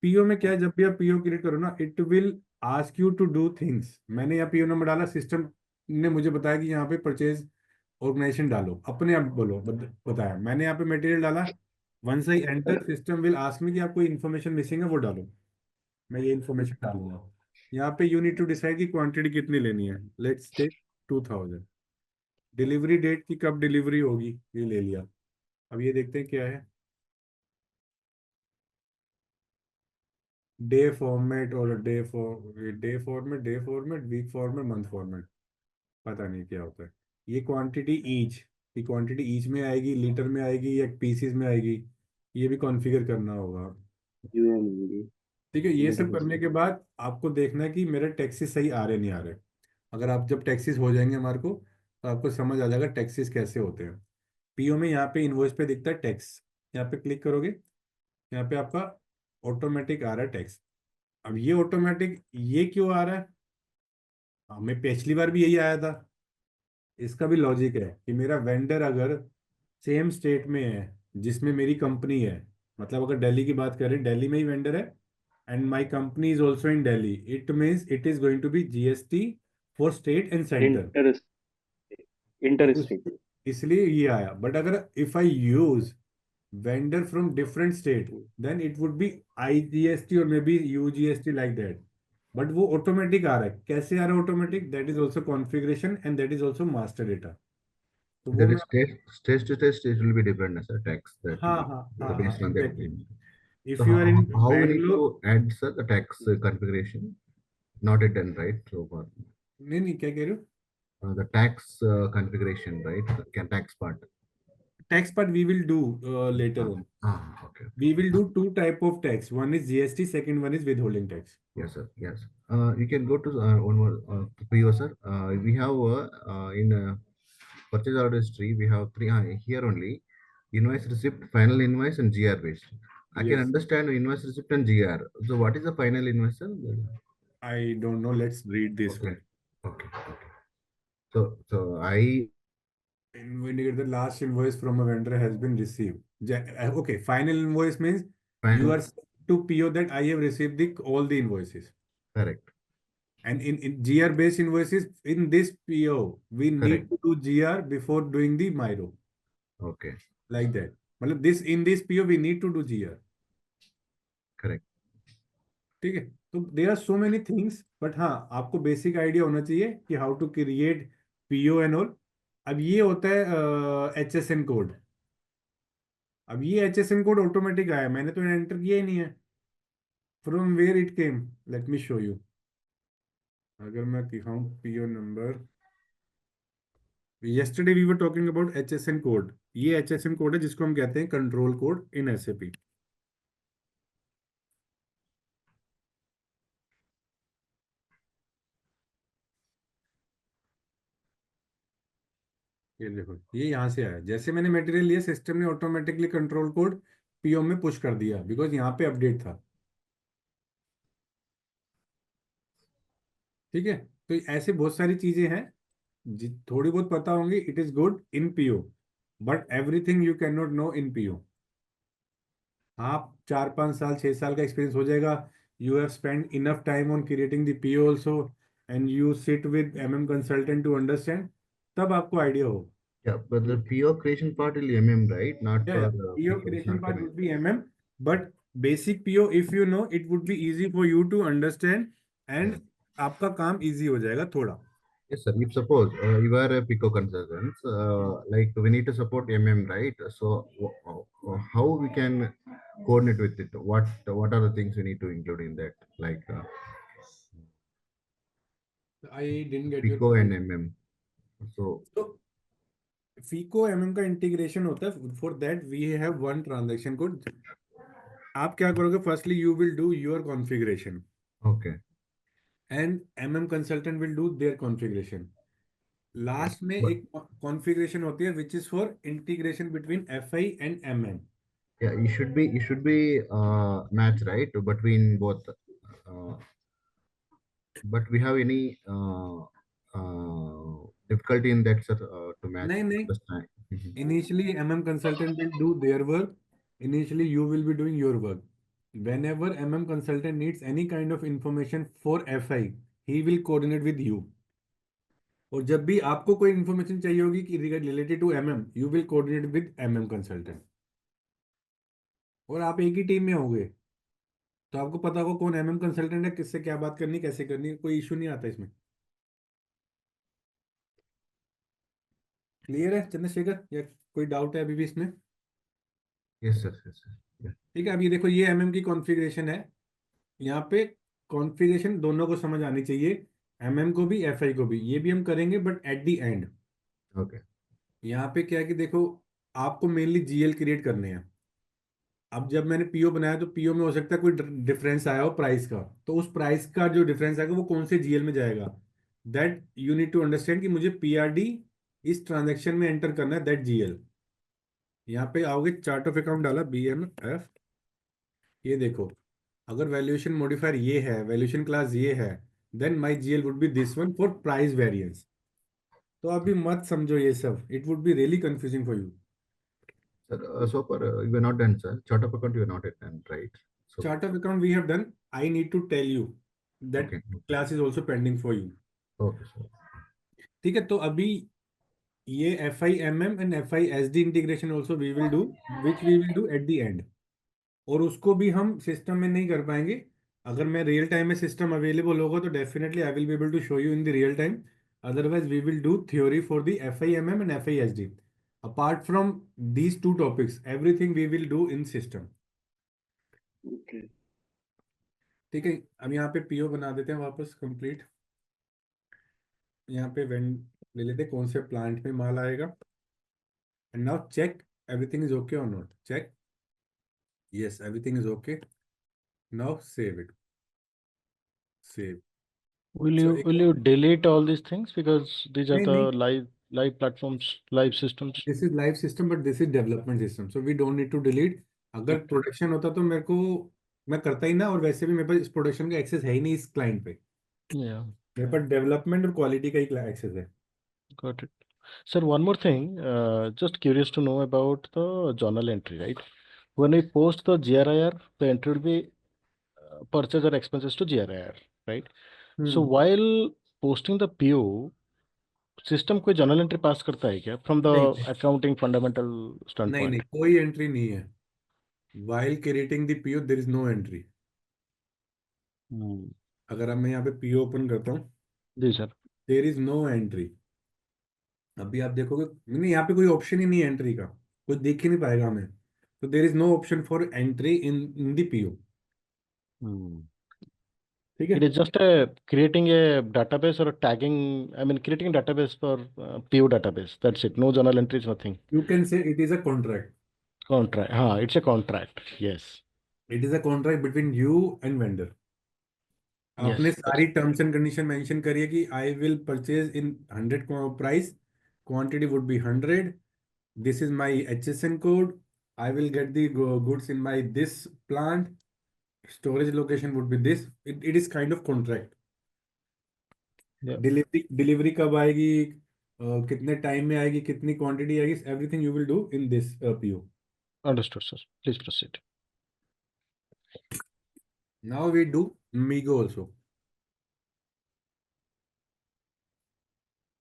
PO में क्या सर। है, जब भी आप PO क्रिएट करो ना, it will ask you to do things. मैंने यहाँ PO नंबर डाला, सिस्टम ने मुझे बताया कि यहाँ पे परचेज ऑर्गेनाइजेशन डालो, अपने आप बोलो बताया। मैंने यहाँ पे मटेरियल डाला, once I enter system will ask me कि आपको इन्फॉर्मेशन मिसिंग है वो डालो, मैं ये इन्फॉर्मेशन डालूंगा। यहाँ पे यू नीड टू डिसाइड की क्वांटिटी कितनी लेनी है, लेट्स टेक 2000। डिलीवरी डेट की कब डिलीवरी होगी ये ले लिया। अब ये देखते हैं क्या है, डे फॉर्मेट और day format week format month format, पता नहीं क्या होता है। ये क्वांटिटी ईच, ये क्वांटिटी ईच में आएगी, लीटर में आएगी या पीसीज में आएगी, ये भी कॉन्फ़िगर करना होगा। यूएम ठीक है, ये डेटा सब करने बेस। के बाद आपको देखना है कि मेरे टैक्सेस सही आ रहे नहीं आ रहे। अगर आप जब टैक्सेस हो जाएंगे हमारे को, तो आपको समझ आ जाएगा टैक्सेस कैसे होते हैं। पीओ में यहाँ पे इनवॉइस पे दिखता है टैक्स, यहाँ पे क्लिक करोगे, यहाँ पे आपका ऑटोमेटिक आ रहा है टैक्स। अब ये ऑटोमेटिक ये क्यों आ रहा है, हमें पिछली बार भी यही आया था। इसका भी लॉजिक है कि मेरा वेंडर अगर सेम स्टेट में है जिसमें मेरी कंपनी है, मतलब अगर दिल्ली की बात करें, दिल्ली में ही वेंडर है and my company is also in Delhi, it means it is going to be GST for state and centre. Inter तो इंटर उस स्टेट। इसलिए ये आया। बट अगर if I use vendor from different state, then it would be IGST और मे be UGST like that. But वो automatic आ रहा है, कैसे आ रहा है automatic, that is also configuration and that is also master data. तो वो There मैं, is state to state, it will be different as a tax that हाँ हाँ हाँ हाँ based on that. Exactly. So if you are in how we need Bangalore, to add sir the tax configuration? Not it done right so far. नहीं नहीं क्या कह रहे हो, The tax configuration, right? The tax part. Tax part we will do later on. Okay, okay. We will do two type of tax. One is GST, second one is withholding tax. Yes, sir. Yes. You can go to one more PO, sir. We have in purchase order history, we have three here only: invoice receipt, final invoice, and GR based. I can Yes. understand invoice receipt and GR. So, what is the final invoice, sir? I don't know. Let's read this Okay. one. Okay. Okay. So I When the last invoice from a vendor has been received. Okay, final invoice means you final are sent to PO that I have received all the invoices. correct. And in GR based invoices, in this PO, we need Correct. to do GR before doing the Miro. Okay. Like that. मतलब this in this PO we need to do GR. Correct. ठीक है, तो there are so many things, but हाँ आपको basic idea होना चाहिए कि how to create PO and all. अब ये होता है HSN कोड। अब ये HSN कोड ऑटोमेटिक आया, मैंने तो एंटर किया ही नहीं है। From where it came, let me show you. अगर मैं दिखाऊं PO number, yesterday we were talking about HSN code. ये HSN कोड है जिसको हम कहते हैं कंट्रोल कोड इन SAP। ये देखो, ये यहाँ से आया, जैसे मैंने मटेरियल लिया सिस्टम ने ऑटोमेटिकली कंट्रोल कोड पीओ में पुश कर दिया बिकॉज यहाँ पे अपडेट था। ठीक है, तो ऐसे बहुत सारी चीजें हैं थोड़ी बहुत पता होंगी, it is good in PO, but everything you can not know in PO. आप 4 5 साल 6 साल का एक्सपीरियंस हो जाएगा, you have spend enough time on creating the PO also, and you sit with consultant to understand, तब आपको idea हो। Yeah, but the PO creation part will MM, right? Not Yeah, for yeah. PO PO. creation part would be but basic PO, if you know, it would be easy for you to understand, and आपका काम easy हो जाएगा थोड़ा। Yes, sir. If suppose you are a PICO consultant, like we need to support MM, right? So how we can coordinate with it? What are the things we need to include in that, like I didn't get your PICO and point. MM? So तो FICO का integration होता है, for that we have one transaction code. आप क्या करोगे, firstly you will do your configuration okay, and consultant will do their configuration. Last में but एक configuration होती है which is for integration between FI and MM। yeah, you should be match right between both. But we have any difficulty in that, sir, to match नहीं नहीं, this time. Mhm. initially consultant will do their work, initially you will be doing your work. Whenever consultant needs any kind of information for FI, he will coordinate with you। और जब भी आपको कोई information चाहिए होगी कि related to MM, you will coordinate with MM consultant। और आप एक ही टीम में होगे तो आपको पता होगा कौन एमएम कंसल्टेंट है, किससे क्या बात करनी, कैसे करनी है, कोई इशू नहीं आता इसमें। क्लियर है चंद्रशेखर, या कोई डाउट है अभी भी इसमें? Yes, sir. Yes, sir. Yeah. ठीक है, अब ये देखो ये एमएम की कॉन्फ़िगरेशन है। यहाँ पे कॉन्फ़िगरेशन दोनों को समझ आनी चाहिए, एमएम को भी एफआई को भी। ये भी हम करेंगे but at the and. Okay. यहाँ पे क्या है कि देखो, आपको मेनली जीएल क्रिएट करने हैं। अब जब मैंने पीओ बनाया तो पीओ में हो सकता है कोई डिफरेंस आया हो प्राइस का, तो उस प्राइस का जो डिफरेंस आएगा वो कौन से जीएल में जाएगा, that you need to understand कि मुझे पीआरडी इस ट्रांजैक्शन में एंटर करना है, दैट जीएल। यहाँ पे आओगे, चार्ट ऑफ अकाउंट डाला बीएमएफ, ये देखो, अगर वैल्यूएशन मॉडिफायर ये है, वैल्यूएशन क्लास ये है, then my GL would be this one for price variance. तो अभी मत समझो ये सब, it would be really confusing for you. Sir, so far you are not done, sir. Chart of account you are not yet done, right? So, Chart of account we have done. I need to tell you that okay. class is also pending for you. Okay, sir. ठीक है, तो अभी ये F I M M and F I S D integration also we will do, which we will do at the end. और उसको भी हम system में नहीं कर पाएंगे। अगर मैं रियल टाइम में सिस्टम अवेलेबल होगा तो definitely I will be able to show you in the real time. Otherwise we will do theory for the F I M M and F I S D. Apart from these two topics everything we will do in system. Okay. ठीक है, अब यहाँ पे PO बना देते हैं वापस complete. यहाँ पे वेन ले लेते हैं कौन से प्लांट में माल आएगा। And now check everything is okay और not. Check, yes, everything is okay. Now save it. Save. Will So you एक will you delete all these things because these are नहीं the नहीं, live platforms, live systems? this is live system but this is development system, so we don't need to delete. अगर Okay. Production होता तो मेरे को, मैं करता ही ना, और वैसे भी मेरे पास इस प्रोडक्शन का एक्सेस है ही नहीं इस क्लाइंट पे। Yeah, मेरे पास डेवलपमेंट और क्वालिटी का ही एक्सेस है। got it. Sir, one more thing. Just curious to know about the journal entry, right? When we post the GRIR, the entry will be purchase or expenses to GRIR, right? So hmm. while posting the PO, system कोई journal entry pass करता है क्या from the नहीं accounting fundamental नहीं नहीं, standpoint? कोई entry नहीं है। while creating the PO there is no entry। Hmm. अगर अब मैं यहाँ पे PO ओपन करता हूँ, जी sir. there is no entry। अभी आप देखोगे, नहीं यहाँ पे कोई ऑप्शन ही नहीं है एंट्री का, कोई देख ही नहीं पाएगा हमें। तो there is no option for entry in in the PO. Hmm. ठीक है, It is just a creating a database or a tagging, I mean, creating a database for PO database. That's it. No journal entries, nothing. You can say it is a contract. Contract. It's a contract. Yes. It is a contract between you and vendor. आपने Yes. सारी terms and condition mention करी है कि I will purchase in 100 price, quantity would be 100, this is my HSN code, I will get the goods in my this plant, storage location would be this. It is kind of contract. Yeah. Delivery delivery कब आएगी, कितने time में आएगी, कितनी quantity आएगी, everything you will do in this PO. Understood, sir. Please proceed. Now we do MIGO also.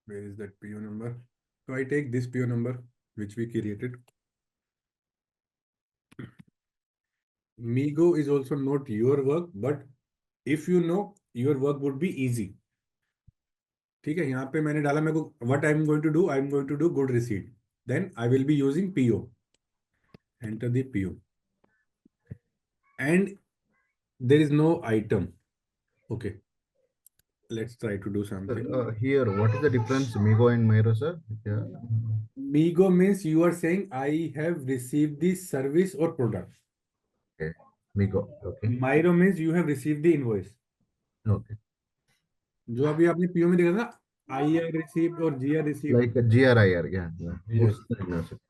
Where is that PO number? So I take this PO number which we created. Migo is also not your work, but if you know, your work would be easy. ठीक है, यहाँ पे मैंने डाला, मेरे को what I'm going to do, I'm going to do good receipt. Then I will be using PO. Enter the PO. And there is no item. Okay, let's try to do Sir, something. here, what is the difference, Migo and Miro, sir? Yeah. Migo means you are saying I have received the service or product. Okay. Migo. Okay. Myro means you have received the invoice. Okay. जो अभी आपने PO में देखा था, IR received और GR received. Like a GRIR. Yeah. Yeah. Yes.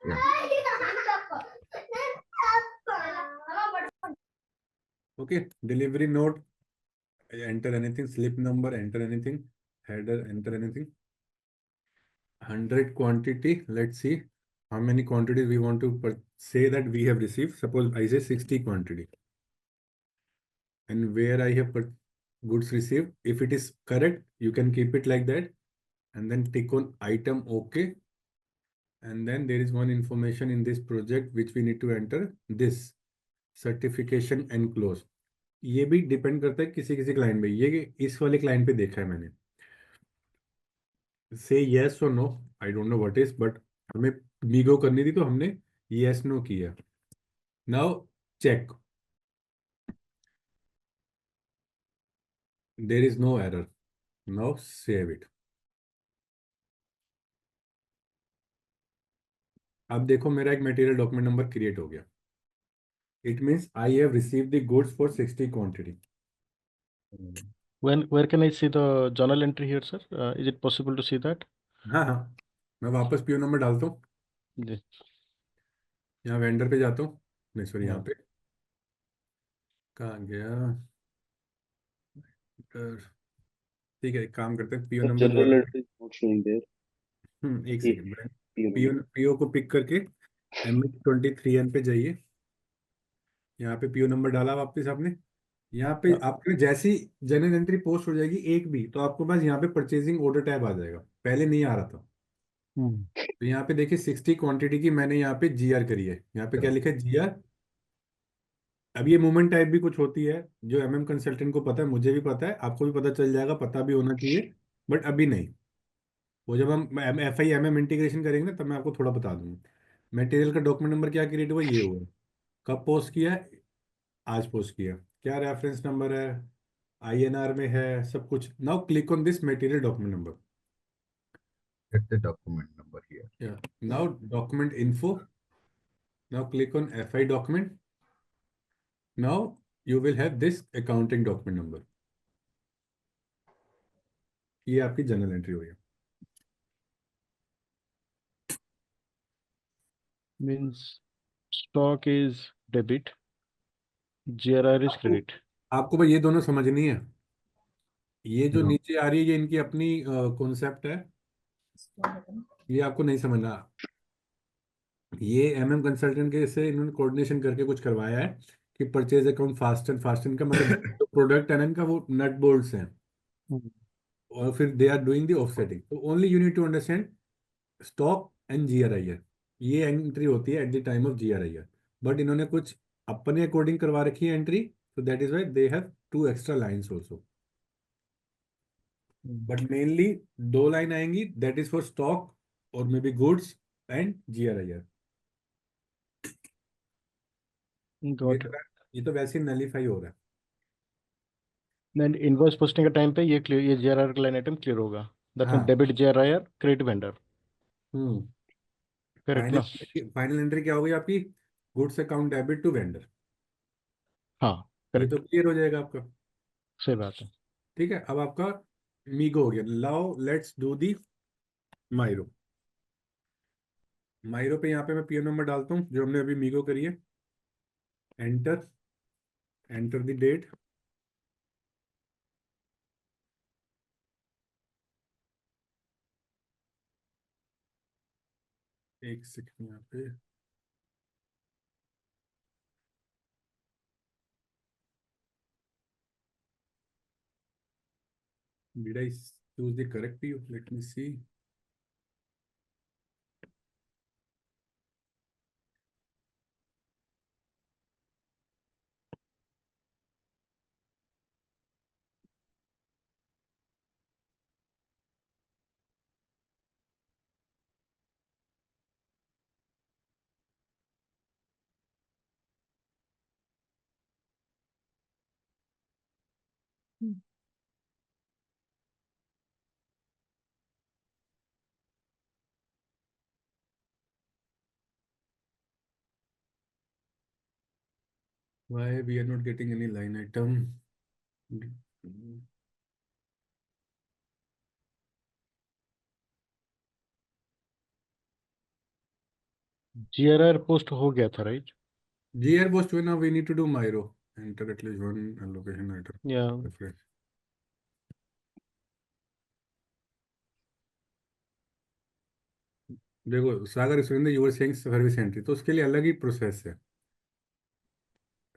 Yeah. Okay. Delivery note, enter anything, slip number, enter anything, header, enter anything. 100 quantity. Let's see how many quantities we want to say that we have received. Suppose I say 60 quantity. And where I have put goods received, if it is correct, you can keep it like that. And then tick on item OK. And then there is one information in this project which we need to enter this. Certification and close, ये भी depend करता है किसी किसी client पे। ये इस वाले क्लाइंट पे देखा है मैंने, से यस और no, I don't know what is, but हमें मीगो करनी थी तो हमने यस नो किया। Now check, there is no error, now save it. अब देखो मेरा एक मटेरियल डॉक्यूमेंट नंबर क्रिएट हो गया। It means I have receive the goods for 60 quantity. When where can I see the journal entry here, sir? Is it possible to see that? हाँ हाँ, मैं वापस पीओ नंबर डालता हूँ, जी। यहाँ vendor पे जाता हूँ, नहीं सॉरी यहाँ हाँ। पे कहाँ गया, ठीक है एक काम करते हैं, पीओ The नंबर journal निकाल। entry is not showing there. एक ये second, PO PO number. PO को पिक करके M23N पे जाइए, यहाँ पे पीओ नंबर डाला वापस आपने। यहाँ पे हाँ। आपके जैसी जनरल एंट्री पोस्ट हो जाएगी एक भी, तो आपको बस यहाँ पे परचेजिंग ऑर्डर टैब आ जाएगा, पहले नहीं आ रहा था। हम्म। तो यहाँ पे देखिए 60 क्वांटिटी की मैंने यहाँ पे जीआर करी है, यहाँ पे क्या लिखा है जीआर। अब ये मूवमेंट टाइप भी कुछ होती है, जो एमएम कंसल्टेंट को पता है, मुझे भी पता है, आपको भी पता चल जाएगा, पता भी होना चाहिए, बट अभी नहीं। वो जब हम FI MM इंटीग्रेशन करेंगे ना, तब मैं आपको थोड़ा बता दूंगा। मटेरियल का डॉक्यूमेंट नंबर क्या क्रिएट हुआ, ये हुआ, कब पोस्ट किया है, आज पोस्ट किया, क्या रेफरेंस नंबर है, INR में है, सब कुछ। Now click on this material document number, Get the document number here. Now document info, now click on FI document, now you will have this accounting document number. ये आपकी general entry हो गई। Means stock is debit, GRR is आपको credit. आपको भाई ये दोनों समझनी है, ये जो No. नीचे आ रही है ये इनकी अपनी कॉन्सेप्ट है, ये आपको नहीं समझना। ये MM कंसल्टेंट के से इन्होंने कोऑर्डिनेशन करके कुछ करवाया है कि purchase account fast and fast, इनका मतलब जो प्रोडक्ट है ना इनका, वो नट बोल्ट्स हैं, हम्म। और फिर they are doing the offsetting. तो only you need to understand stock and GRIR, ये एंट्री होती है at the time of GRIR, but इन्होंने कुछ अपने अकॉर्डिंग करवा रखी है एंट्री, तो that is why they have 2 extra lines also. But mainly 2 line आएंगी, दैट इज फॉर स्टॉक और मे बी गुड्स एंड GRIR। ये Got तो it. ये तो वैसे ही नलीफाई हो रहा है। Then invoice posting के टाइम पे ये क्लियर, ये GRR का लाइन आइटम क्लियर होगा. That means हाँ। debit GRIR, credit vendor. Hmm. Correct ना? फाइनल एंट्री क्या होगी आपकी, goods account debit to vendor, हाँ, ये तो करेक्ट. क्लियर हो जाएगा आपका। सही बात है. ठीक है, अब आपका मीगो हो गया। लाओ लेट्स डू दी माइरो। माइरो पे यहाँ पे मैं पीओ नंबर डालता हूँ जो हमने अभी मीगो करी है, एंटर, एंटर द डेट, एक सेकंड यहाँ पे, did I choose the correct PO, let me see। Why we are not getting any line item? GRR post हो गया था, right? GR was to now we need to do Miro. Enter at least one allocation item. या Refresh. देखो Sagar Surendra you are saying service entry, तो उसके लिए अलग ही प्रोसेस है।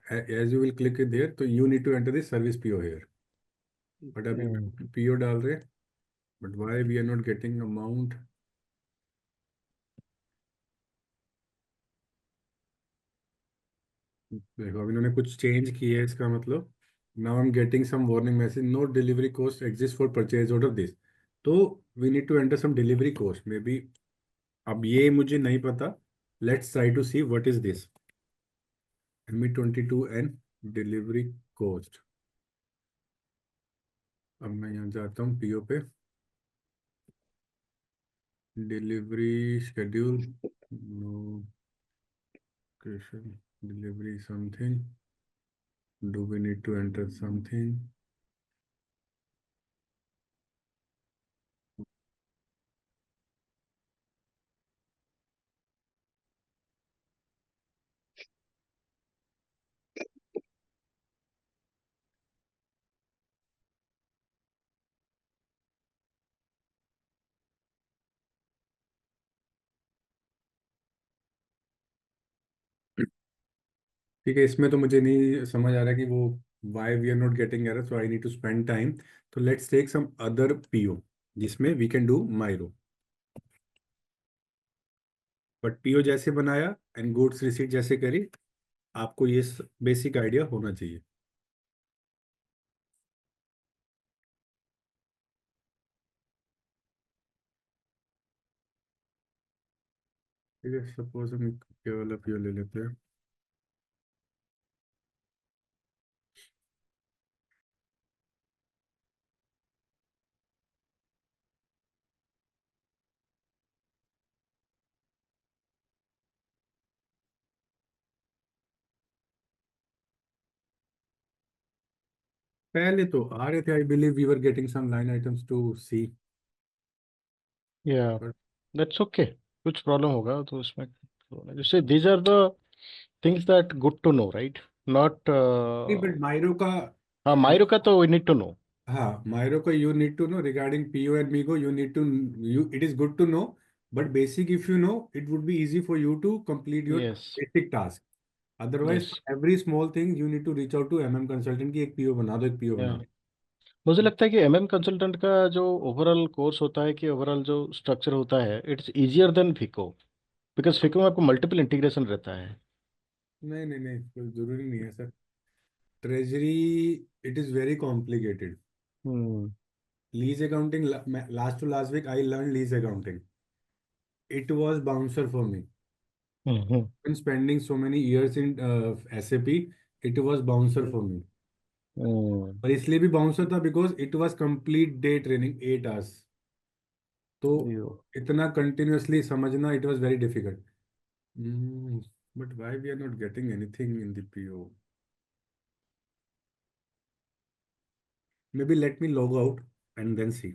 As you will click there, तो you need to enter the service PO here, but अभी PO डाल रहे, but why we are not getting amount. देखो अब इन्होंने कुछ चेंज किया है, इसका मतलब now I am getting some warning message, no delivery cost exist for purchase order this. तो we need to enter some delivery cost maybe. अब ये मुझे नहीं पता, let's try to see what is this. ME22 and delivery cost. अब मैं यहाँ जाता हूँ पीओ पे, delivery schedule, location, delivery something, do we need to enter something. ठीक है, इसमें तो मुझे नहीं समझ आ रहा कि वो why we are not getting error, so I need to spend time. तो let's take some other PO जिसमें we can do MIRO. But PO जैसे बनाया एंड गुड्स रिसीट जैसे करी, आपको ये बेसिक आइडिया होना चाहिए। ठीक है, सपोज हम ये वाला पीओ ले लेते हैं। पहले तो आ रहे थे, I believe we were getting some line items to see. या दैट्स ओके, कुछ प्रॉब्लम होगा तो उसमें जैसे these are the things that good to know, right? Not नहीं बट माइरो का, हाँ, मायरो का तो वी नीड टू नो। हाँ मायरो को you need to know regarding PO and MIGO, you need to, you it is good to know. But basic if you no it would be easy for you to complete your yes, basic task. Otherwise yes. Every small thing you need to reach out to consultant की, एक PO बना दो, एक PO या बना दो। मुझे लगता है कि कंसल्टेंट का जो ओवरऑल कोर्स होता है, कि ओवरऑल जो स्ट्रक्चर होता है, it's easier than Fico, because Fico में आपको मल्टीपल इंटीग्रेशन रहता है। नहीं नहीं नहीं, कोई जरूरी नहीं है sir. Treasury it is very complicated. Hmm. Lease accounting, last to last week I learn lease accounting, it was bouncer for me. Hmm. Been spending so many years in SAP, it was bouncer for me। Hmm. और इसलिए भी bouncer था because it was complete day training 8 hours. तो यो। इतना continuously समझना it was very difficult. But why we are not getting anything in the PO? May be let me log out and then see.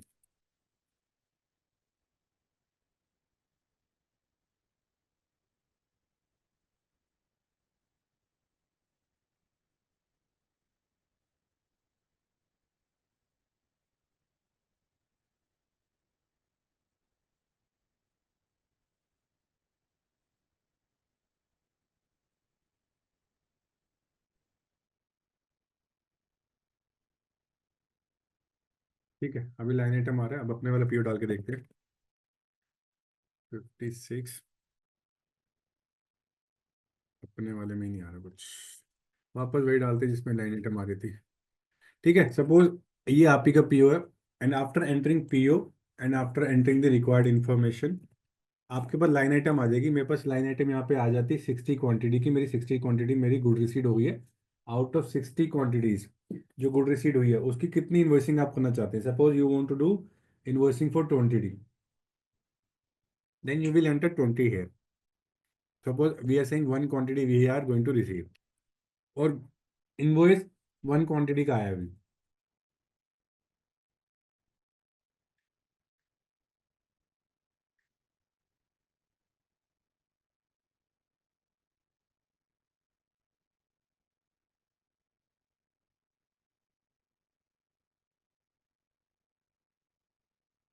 ठीक है, अभी line item आ रहा है, अब अपने वाला पीओ डाल के देखते हैं। 56, अपने वाले में ही नहीं आ रहा कुछ, वापस वही डालते जिसमें लाइन आइटम आ रही थी। ठीक है, सपोज ये आप ही का पीओ है, and after entering PO and after entering the required information, आपके पास लाइन आइटम आ जाएगी। मेरे पास लाइन आइटम यहाँ पे आ जाती है 60 क्वांटिटी की, मेरी 60 क्वांटिटी मेरी गुड रिसीड हो गई है। आउट ऑफ 60 क्वांटिटीज जो गुड रिसीड हुई है, उसकी कितनी इन्वॉइसिंग आप करना चाहते हैं? Suppose you want to do invoicing for 20 D, then you will enter 20 here. Suppose we are saying 1 quantity we are going to receive, और इनवॉइस 1 क्वांटिटी का आया अभी।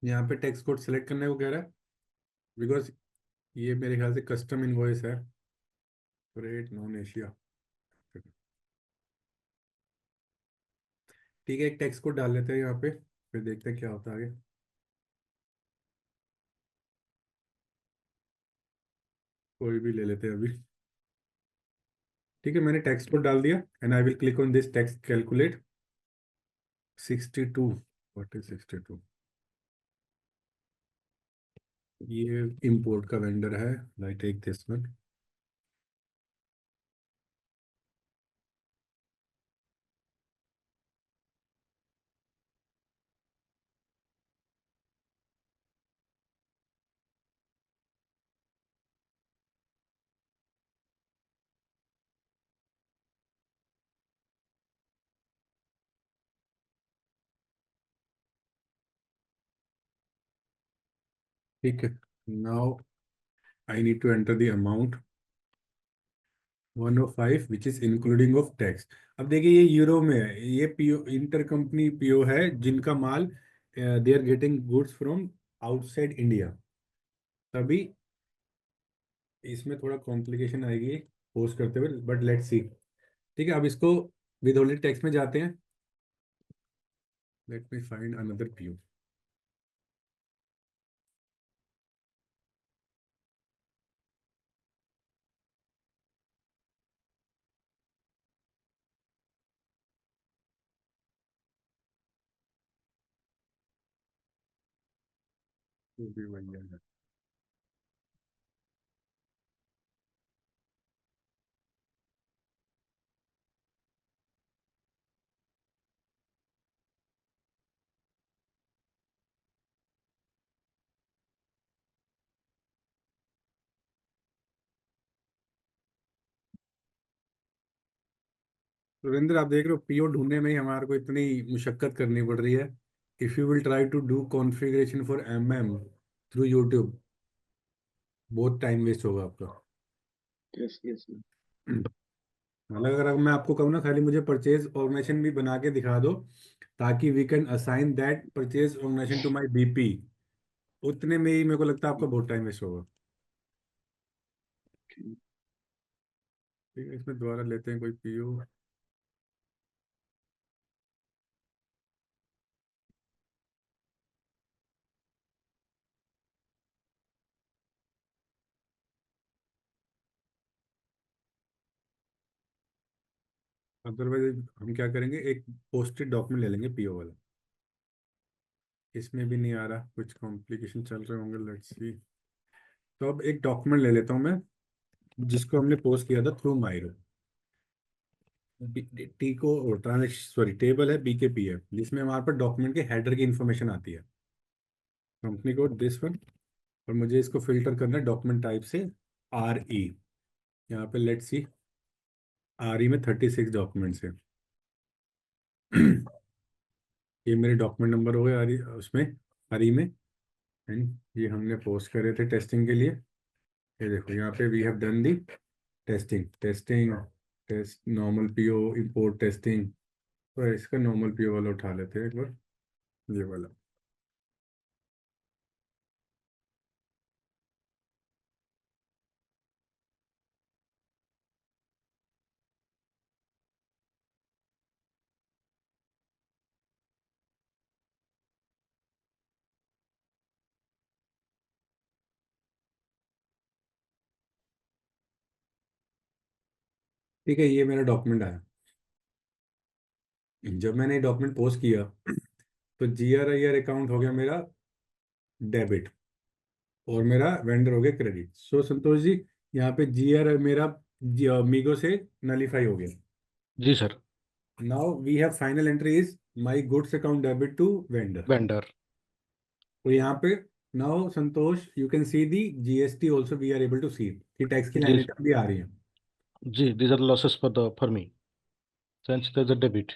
यहाँ पे टेक्स्ट कोड सेलेक्ट करने को कह रहा है, बिकॉज ये मेरे ख्याल से कस्टम इनवॉइस है, ग्रेट नॉन एशिया। ठीक है, एक टेक्स्ट कोड डाल लेते हैं यहाँ पे, फिर देखते हैं क्या होता है आगे। कोई भी ले लेते हैं अभी। ठीक है, मैंने टैक्स कोड डाल दिया and I will click on this tax calculate 62। What is 62? ये इंपोर्ट का वेंडर है, आई टेक दिस वन। ठीक है, now I need to enter the amount 105 which is including of tax. अब देखिए ये यूरो में है, ये पीओ इंटर कंपनी पीओ है जिनका माल they are getting goods from outside India, तभी इसमें थोड़ा कॉम्प्लिकेशन आएगी पोस्ट करते हुए, बट लेट्स सी। ठीक है, अब इसको विद होल्डिंग टैक्स में जाते हैं। Let me find another PO. भी वही है। सुरेंद्र, आप देख रहे हो पीओ ढूंढने में ही हमारे को इतनी मुशक्कत करनी पड़ रही है। If you will try to do configuration for MM through YouTube, बहुत टाइम वेस्ट होगा आपका। Yes yes. मतलब अगर मैं आपको कहूँ ना, खाली मुझे परचेज ऑर्गेनाइजेशन भी बना के दिखा दो ताकि we can assign that purchase organisation to my BP, उतने में ही मेरे को लगता है आपका बहुत टाइम वेस्ट होगा। ठीक है, इसमें दोबारा लेते हैं कोई पीओ। अदरवाइज हम क्या करेंगे, एक पोस्टेड डॉक्यूमेंट ले लेंगे पीओ वाला। इसमें भी नहीं आ रहा, कुछ कॉम्प्लिकेशन चल रहे होंगे, लेट्स सी। तो अब एक डॉक्यूमेंट ले लेता हूँ मैं, जिसको हमने पोस्ट किया था थ्रू माइरो। टी को ट्रांजेक्शन सॉरी टेबल है बीकेपी है, जिसमें हमारे पास डॉक्यूमेंट के हेडर की इन्फॉर्मेशन आती है, कंपनी कोड दिस वन। और मुझे इसको फिल्टर करना है डॉक्यूमेंट टाइप से आर ई। यहाँ पे लेट्स सी, आर ई में 36 डॉक्यूमेंट्स है। ये मेरे डॉक्यूमेंट नंबर हो गए आर ई उसमें, आर ई में। एंड ये हमने पोस्ट करे थे टेस्टिंग के लिए। ये देखो यहाँ पे we have done the testing testing test normal PO import testing. तो इसका नॉर्मल पीओ वाला उठा लेते हैं एक बार, ये वाला। ठीक है, ये मेरा डॉक्यूमेंट आया। जब मैंने डॉक्यूमेंट पोस्ट किया तो जी आर आई आर अकाउंट हो गया मेरा डेबिट, और मेरा वेंडर हो गया क्रेडिट। सो संतोष जी, यहाँ पे जी आर मेरा मीगो से नलीफाई हो गया। जी sir. Now we have final entry is my goods account debit to vendor. Vendor. तो यहाँ पे now Santosh you can see the GST also, we are able to see कि टैक्स की जी लाइनें भी आ रही हैं। जी, these are losses for me since there's a debit.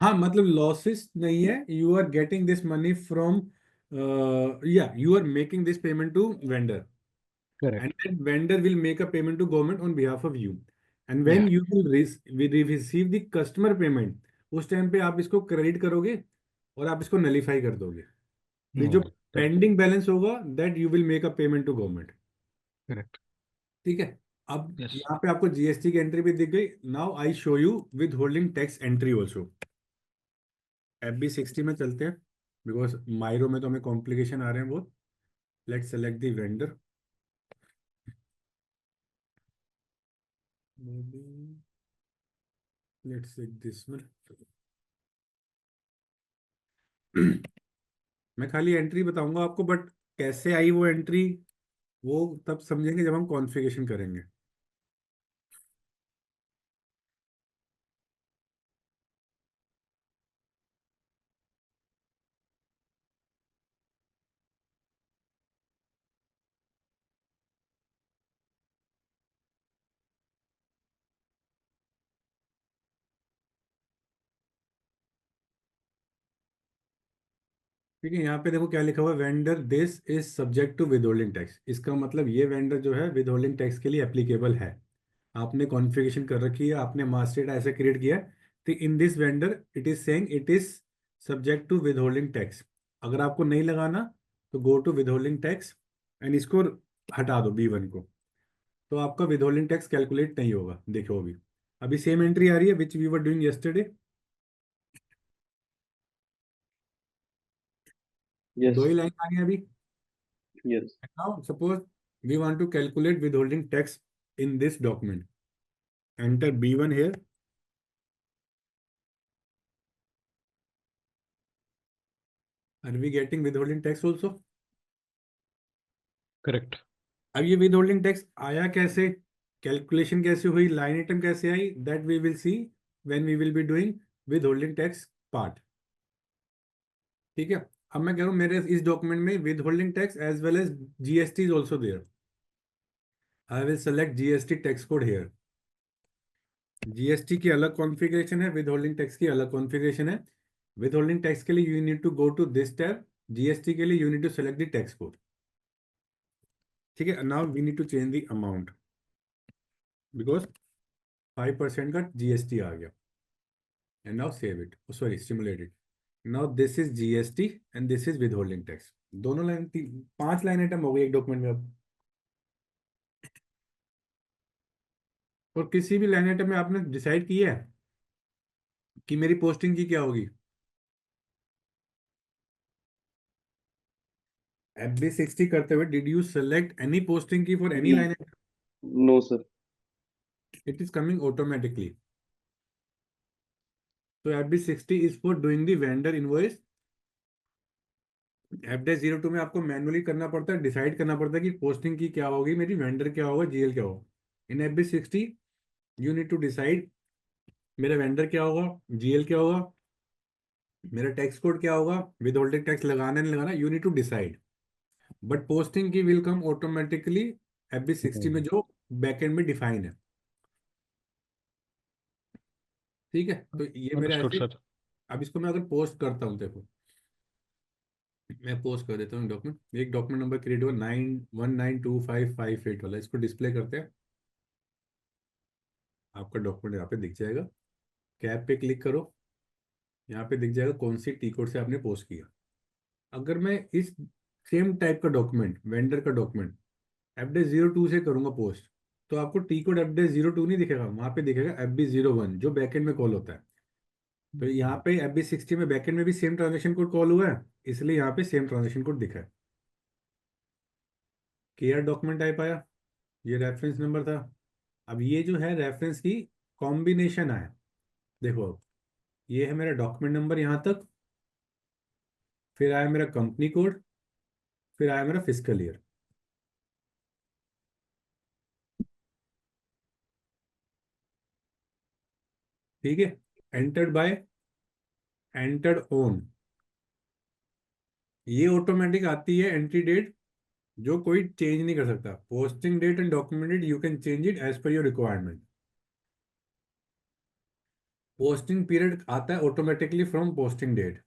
हाँ, मतलब लॉसेस नहीं है, you are getting this money from, या you are making this payment to vendor and Correct. then vendor will make a payment to government on behalf of you, and when Yeah. you will receive the customer payment, उस time पे आप इसको credit करोगे और आप इसको nullify कर दोगे। ये जो That, पेंडिंग बैलेंस होगा that you will make a payment to government. correct. ठीक है, अब Yes. यहाँ पे आपको जीएसटी की एंट्री भी दिख गई। Now I show you with holding tax entry also. FB60 में चलते हैं, बिकॉज माइरो में तो हमें कॉम्प्लिकेशन आ रहे हैं बहुत। Let's select the vendor. maybe let's take this one. मैं खाली एंट्री बताऊंगा आपको, बट कैसे आई वो एंट्री वो तब समझेंगे जब हम कॉन्फ़िगरेशन करेंगे। ठीक है, यहाँ पे देखो क्या लिखा हुआ है, vendor this is subject to withholding tax. इसका मतलब ये वेंडर जो है विदहोल्डिंग टैक्स के लिए एप्लीकेबल है। आपने कॉन्फ़िगरेशन कर रखी है, आपने मास्टर डेटा ऐसे क्रिएट किया है, तो in this vendor it is saying it is subject to withholding tax. अगर आपको नहीं लगाना तो go to withholding tax and इसको हटा दो B1 को, तो आपका विदहोल्डिंग टैक्स कैलकुलेट नहीं होगा। देखो अभी अभी सेम एंट्री आ रही है which we were doing yesterday. Yes. दो ही लाइन आ रही है अभी। Yes. Now, suppose we want to calculate withholding tax in this document. Enter B1 here. Are we getting withholding tax also? Correct. अब ये withholding tax आया कैसे, कैलकुलेशन कैसे हुई, लाइन आइटम कैसे आई, that we will see when we will be doing withholding tax part. ठीक है, अब मैं कह रहा हूँ मेरे इस डॉक्यूमेंट में withholding tax as well as GST is also there. I will select GST tax code here. GST की अलग कॉन्फ़िगरेशन है, विदहोल्डिंग टैक्स की अलग कॉन्फ़िगरेशन है। विदहोल्डिंग टैक्स के लिए you need to go to this tab, GST के लिए you need to select the tax code. ठीक है, now we need to change the amount because 5% का जीएसटी आ गया। And now save it, sorry simulate it. Now this is GST and this is withholding tax. दोनों line 5 line item हो गई एक document में अब। और किसी भी लाइन आइटम में आपने डिसाइड किया है कि मेरी पोस्टिंग की क्या होगी। FB60 करते हुए did you select any posting key for any line? No sir. It is coming automatically. So FB60 is for doing the vendor invoice. FD02 में आपको मैनुअली करना पड़ता है, डिसाइड करना पड़ता है कि पोस्टिंग की क्या होगी, मेरी वेंडर क्या होगा, जीएल क्या होगा। In FB60 you need to decide मेरा वेंडर क्या होगा, जीएल क्या होगा, मेरा टैक्स कोड क्या होगा, विद होल्डिंग टैक्स लगाना नहीं लगाना, you need to decide. But posting key will come automatically FB60 में जो बैकएंड में डिफाइन है। ठीक है, तो ये मेरा Understood, ऐसे। sir. अब इसको मैं अगर पोस्ट करता हूँ, देखो मैं पोस्ट कर देता हूँ डॉक्यूमेंट। एक डॉक्यूमेंट नंबर क्रिएट हुआ 91925558 वाला, इसको डिस्प्ले करते हैं। आपका डॉक्यूमेंट यहाँ पे दिख जाएगा, कैप पे क्लिक करो, यहाँ पे दिख जाएगा कौन सी टी कोड से आपने पोस्ट किया। अगर मैं इस सेम टाइप का डॉक्यूमेंट, वेंडर का डॉक्यूमेंट FD02 से करूंगा पोस्ट, तो आपको टी कोड FD02 नहीं दिखेगा, वहां पे दिखेगा FB01 जो बैकएंड में कॉल होता है। तो यहाँ पे FB60 में बैकएंड में भी सेम ट्रांजेक्शन कोड कॉल हुआ है, इसलिए यहाँ पे सेम ट्रांजेक्शन कोड दिखा है। क्लियर डॉक्यूमेंट टाइप आया, ये रेफरेंस नंबर था। अब ये जो है रेफरेंस की कॉम्बिनेशन है। देखो ये है मेरा डॉक्यूमेंट नंबर यहाँ तक, फिर आया मेरा कंपनी कोड, फिर आया मेरा फिजिकल ईयर। ठीक है, एंटर्ड बाय, एंटर्ड ऑन, ये ऑटोमेटिक आती है एंट्री डेट जो कोई चेंज नहीं कर सकता। Posting date and document date you can change it as per your requirement. Posting period आता है ऑटोमेटिकली फ्रॉम पोस्टिंग डेट।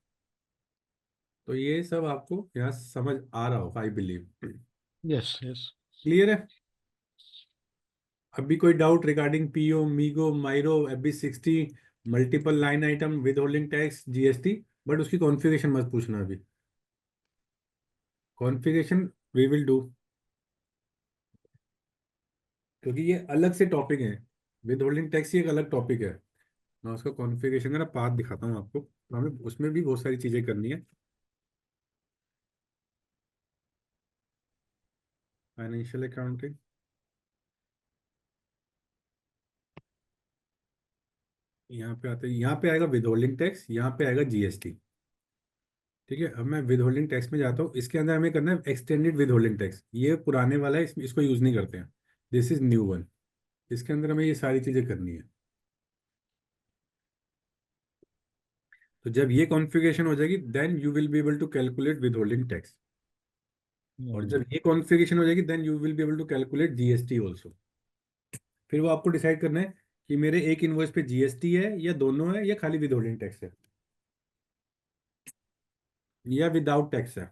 तो ये सब आपको यहाँ समझ आ रहा होगा I believe. Yes, yes. Clear है? अभी कोई doubt regarding PO, MIGO, MIRO, FB60, multiple line item, with holding tax, GST? But उसकी कॉन्फ़िगरेशन मत पूछना अभी, कॉन्फ़िगरेशन वी विल डू, क्योंकि ये अलग से टॉपिक है। विद होल्डिंग टैक्स ही एक अलग टॉपिक है। मैं उसका कॉन्फ़िगरेशन का ना पाथ दिखाता हूँ आपको, तो हमें उसमें भी बहुत सारी चीज़ें करनी है। फाइनेंशियल अकाउंटिंग, यहाँ पे आते हैं, यहाँ पे आएगा विद होल्डिंग टैक्स, यहाँ पे आएगा जीएसटी। ठीक है, अब मैं विद होल्डिंग टैक्स में जाता हूँ। इसके अंदर हमें करना है एक्सटेंडेड विद होल्डिंग टैक्स। ये पुराने वाला है, इसको यूज नहीं करते हैं। This is new one. इसके अंदर हमें ये सारी चीजें करनी है। तो जब ये कॉन्फ़िगरेशन हो जाएगी then you will be able to calculate with holding tax. और जब ये कॉन्फ़िगरेशन हो जाएगी then you will be able to calculate GST also. फिर वो आपको डिसाइड करना है कि मेरे एक इनवॉइस पे जीएसटी है या दोनों है या खाली विद होल्डिंग टैक्स है या विदाउट टैक्स है।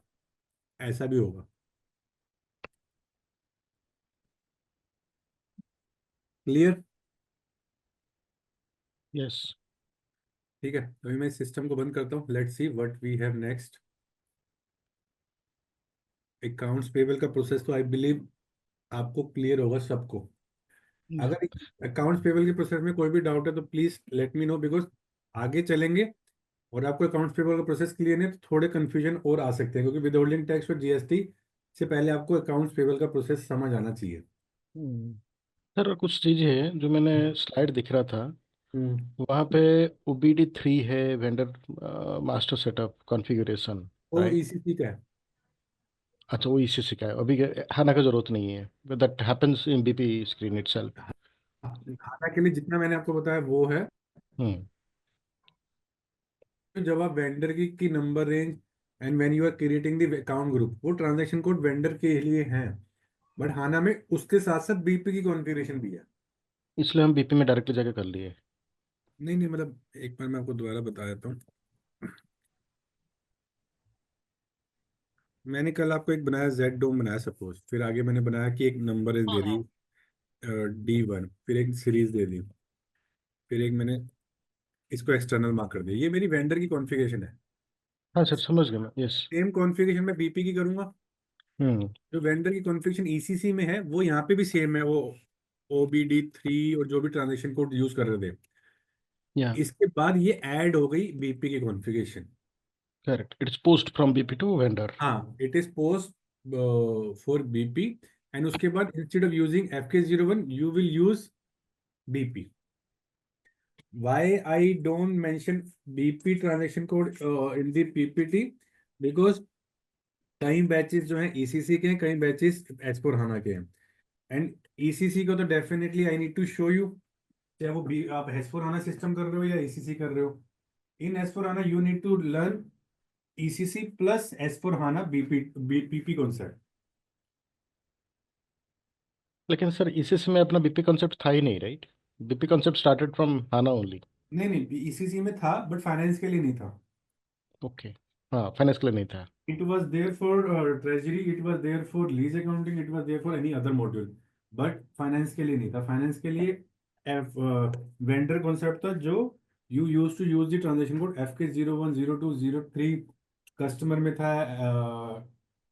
ऐसा भी होगा। क्लियर? यस। ठीक है, अभी मैं सिस्टम को बंद करता हूँ। Let's see what we have next. Accounts payable का प्रोसेस तो आई बिलीव आपको क्लियर होगा सबको। अगर अकाउंट्स पेबल के प्रोसेस में कोई भी डाउट है तो please let me know, because आगे चलेंगे और आपको अकाउंट्स पेबल का प्रोसेस क्लियर नहीं है तो थोड़े कंफ्यूजन और आ सकते हैं, क्योंकि विद होल्डिंग टैक्स और जीएसटी से पहले आपको अकाउंट्स पेबल का प्रोसेस समझ आना चाहिए। सर कुछ चीज़ है जो मैंने स्लाइड दिख रहा था, हम्म। वहाँ पे OBD3 है, वेंडर मास्टर सेटअप कॉन्फ़िगरेशन, वो राइट? ईसीसी का है। अच्छा, वो ECC का है, अभी हाना का जरूरत नहीं है, that happens in BP screen itself. खाना के लिए जितना मैंने आपको बताया वो है। हम्म। तो जब आप वेंडर की number range and when you are creating the account group, वो ट्रांजैक्शन कोड वेंडर के लिए है। बट हाना में उसके साथ साथ बीपी की कॉन्फ़िगरेशन भी है। इसलिए हम BP में डायरेक्टली जाके कर लिए। नहीं नहीं, मतलब एक बार मैं आपको दोबारा बता देता हूँ। मैंने कल आपको एक बनाया, जेड डोम बनाया सपोज, फिर आगे मैंने बनाया कि एक नंबर रेंज दे दी D1, फिर एक सीरीज दे दी, फिर एक मैंने इसको एक्सटर्नल मार्क कर दिया। ये मेरी वेंडर की कॉन्फ़िगरेशन है। हाँ सर, समझ गया मैं, यस। सेम कॉन्फ़िगरेशन मैं बीपी की करूंगा। हम्म। जो वेंडर की कॉन्फ़िगरेशन ईसीसी में है वो यहाँ पे भी सेम है, वो OBD3 और जो भी ट्रांजेक्शन कोड यूज कर रहे थे। या इसके बाद ये ऐड हो गई बीपी की configuration. Correct, it's post from BP to vendor. हाँ, it is post for BP. And उसके बाद instead of using FK01 you will use BP. Why I don't mention BP transaction code in the PPT? Because कई batches जो हैं ECC के हैं, कई batches S4 हाना के हैं। एंड ECC को तो definitely I need to show you, चाहे वो आप एस4 हाना सिस्टम कर रहे हो या ECC कर रहे हो। In S4 HANA you need to learn ECC plus S4 HANA BP concept. लेकिन सर ECC में अपना BP कॉन्सेप्ट था ही नहीं, right? BP concept started from HANA only. नहीं नहीं, ECC में था बट फाइनेंस के लिए नहीं था। ओके। हाँ, फाइनेंस के लिए नहीं था। It was there for treasury, it was there for lease accounting, it was there for any other module. But finance के लिए नहीं था। फाइनेंस के लिए वेंडर कॉन्सेप्ट था, जो you use to use the transaction code FK01 02 03। Customer में था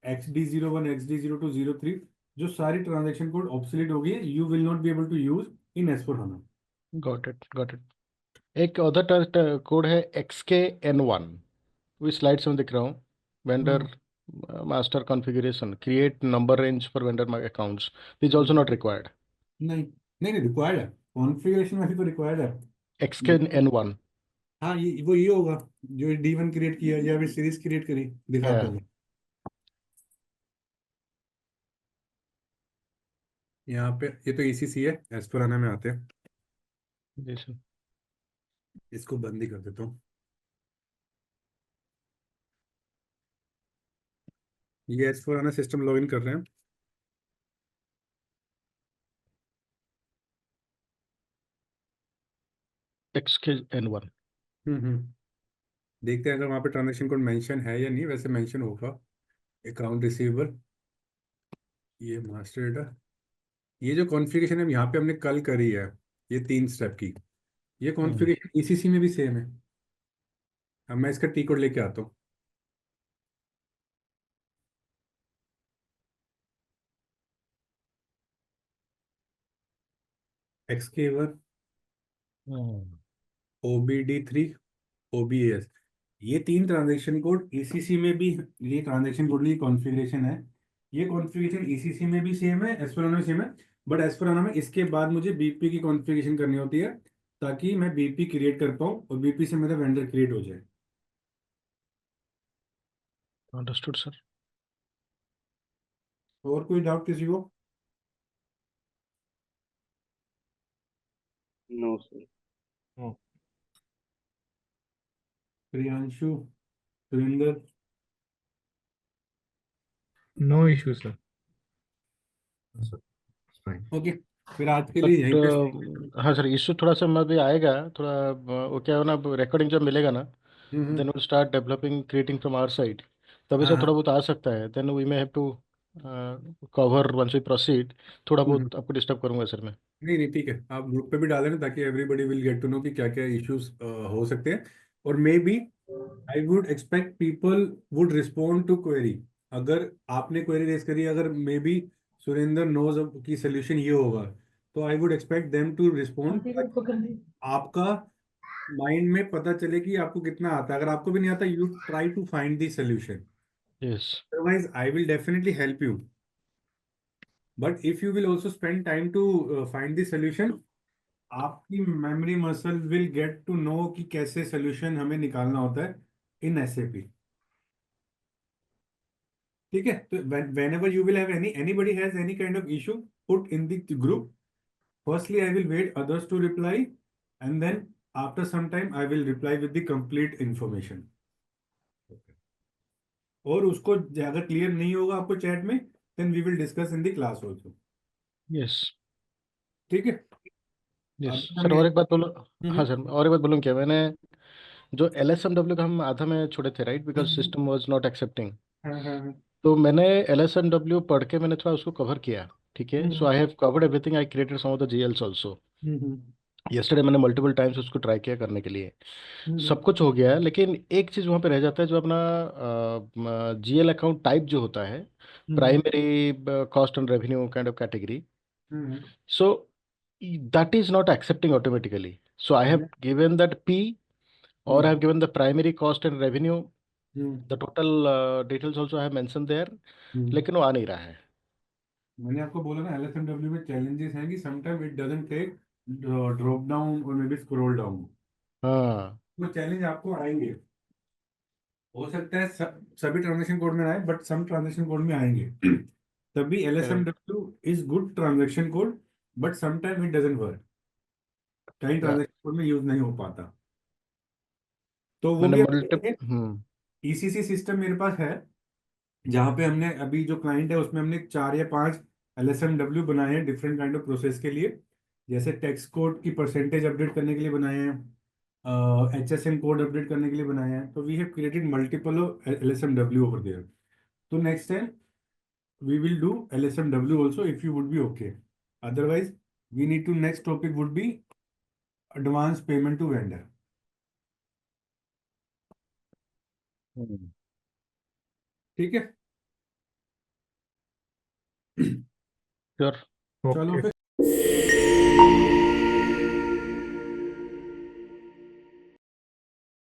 XD01 XD02 03। जो सारी ट्रांजेक्शन कोड ऑब्सोलीट हो गई है, you will not be able to use in S4 HANA. Got it, got it. एक अदर कोड है XKN1, वो स्लाइड्स में दिख रहा हूँ। Vendor hmm. Master configuration, create number range for vendor accounts, this also not required. नहीं नहीं नहीं, रिक्वायर्ड है। कॉन्फ़िगरेशन में भी तो रिक्वायर्ड है। XKN1। हाँ, ये होगा जो D1 क्रिएट किया या फिर सीरीज क्रिएट करी, दिखाता या हूँ मैं। यहाँ पे ये तो ECC है, एस्पेराना में आते हैं। जी सर। इसको बंद ही कर देता हूँ। ये एस्पेराना सिस्टम लॉगिन कर रहे हैं। XKN1। हम्म। देखते हैं अगर वहाँ पे ट्रांजेक्शन कोड मेंशन है या नहीं। वैसे मेंशन होगा। अकाउंट रिसीवेबल, ये मास्टर डेटा, ये जो कॉन्फ़िगरेशन है यहाँ पे हमने कल करी है, ये 3 स्टेप की, ये कॉन्फ़िगरेशन ECC में भी सेम है। अब मैं इसका टी कोड लेके आता हूँ। XK1 OBD3 OBAS, ये 3 ट्रांजेक्शन कोड ECC में भी, ये ट्रांजेक्शन कोड की कॉन्फ़िगरेशन है। ये कॉन्फ़िगरेशन ECC में भी सेम है, एस्पेराना में सेम है। बट एस्पेराना में इसके बाद मुझे बीपी की कॉन्फ़िगरेशन करनी होती है। ताकि मैं बीपी क्रिएट कर पाऊँ और बीपी से मेरा वेंडर क्रिएट हो जाए। Understood sir. और कोई डाउट किसी को? No sir. हाँ। Priyanshu, Surendra? No issue, sir. Sir, it's fine. Okay, फिर आज के लिए यहीं पे बट हाँ सर, इशू थोड़ा सा मैं भी आएगा थोड़ा, वो क्या है ना, रिकॉर्डिंग जब मिलेगा ना, hmm. Then will start developing creating from our side, तभी हाँ से हाँ। थोड़ा बहुत आ सकता है, then we may have to cover once we proceed, थोड़ा हम्म। बहुत आपको डिस्टर्ब करूंगा सर मैं। नहीं नहीं, ठीक है, आप ग्रुप पे भी डालें ना, ताकि everybody will get to know कि क्या क्या इश्यूज हो सकते हैं। और may be I would expect people would respond to query. अगर आपने क्वेरी रेज करी, अगर मे बी सुरेंद्र नोज की सोल्यूशन ये होगा, तो I would expect them to respond. आपका माइंड में पता चले कि आपको कितना आता है। अगर आपको भी नहीं आता, you try to find the solution. Yes. Otherwise I will definitely help you, but if you will also spend time to find the solution, आपकी memory muscle will get to know कि कैसे सोल्यूशन हमें निकालना होता है इन SAP. ठीक है, तो whenever you will have anybody has any kind of issue, put in the group. Firstly, I will wait others to reply, and then after some time I will reply with the complete information. और उसको अगर clear नहीं होगा आपको chat में, then we will discuss in the class also. Yes. ठीक है। Yes अभी हम सर, इस और एक बात बोलो। हाँ हम्म सर, और एक बात बोलूँ क्या, मैंने जो LSMW का हम आधा में छोड़े थे right, because hmm, system was not accepting, हाँ हाँ हाँ, तो मैंने LSMW पढ़ के मैंने थोड़ा उसको कवर किया, ठीक है, so hmm I have covered everything, I created some of the GLs also. Hmm yesterday मैंने मल्टीपल टाइम्स उसको ट्राई किया करने के लिए, हम्म सब कुछ हो गया है, लेकिन एक चीज़ वहाँ पे रह जाता है, जो अपना GL अकाउंट टाइप जो होता है, hmm primary cost and revenue kind of category, hmm so that is not accepting automatically, so I have hmm given that P, or I hmm have given the primary cost and revenue, hmm the total details also I have mentioned there, hmm. लेकिन वो आ नहीं रहा है। मैंने आपको बोला ना, LSMW में चैलेंजेस हैं कि sometime it doesn't take drop down और मे बी स्क्रॉल डाउन। हाँ। वो चैलेंज आपको आएंगे। हो सकता है सभी ट्रांजेक्शन कोड में आए, बट सम ट्रांजेक्शन कोड में आएंगे। तभी correct. LSMW is good transaction code, but sometime it doesn't work. कई या ट्रांजेक्शन कोड में यूज नहीं हो पाता, तो वो मैंने भी मल्टी। अब ECC सिस्टम मेरे पास है, जहाँ पे हमने अभी जो क्लाइंट है उसमें हमने 4 या 5 LSMW बनाए हैं डिफरेंट काइंड ऑफ प्रोसेस के लिए। जैसे टैक्स कोड की परसेंटेज अपडेट करने के लिए बनाए हैं, HSN कोड अपडेट करने के लिए बनाए हैं। तो we have created multiple LSMW over there. तो next time we will do LSMW also if you would be okay. Otherwise we need to next topic would be advance payment to vendor. ठीक है। Sure. चलो Okay. फिर।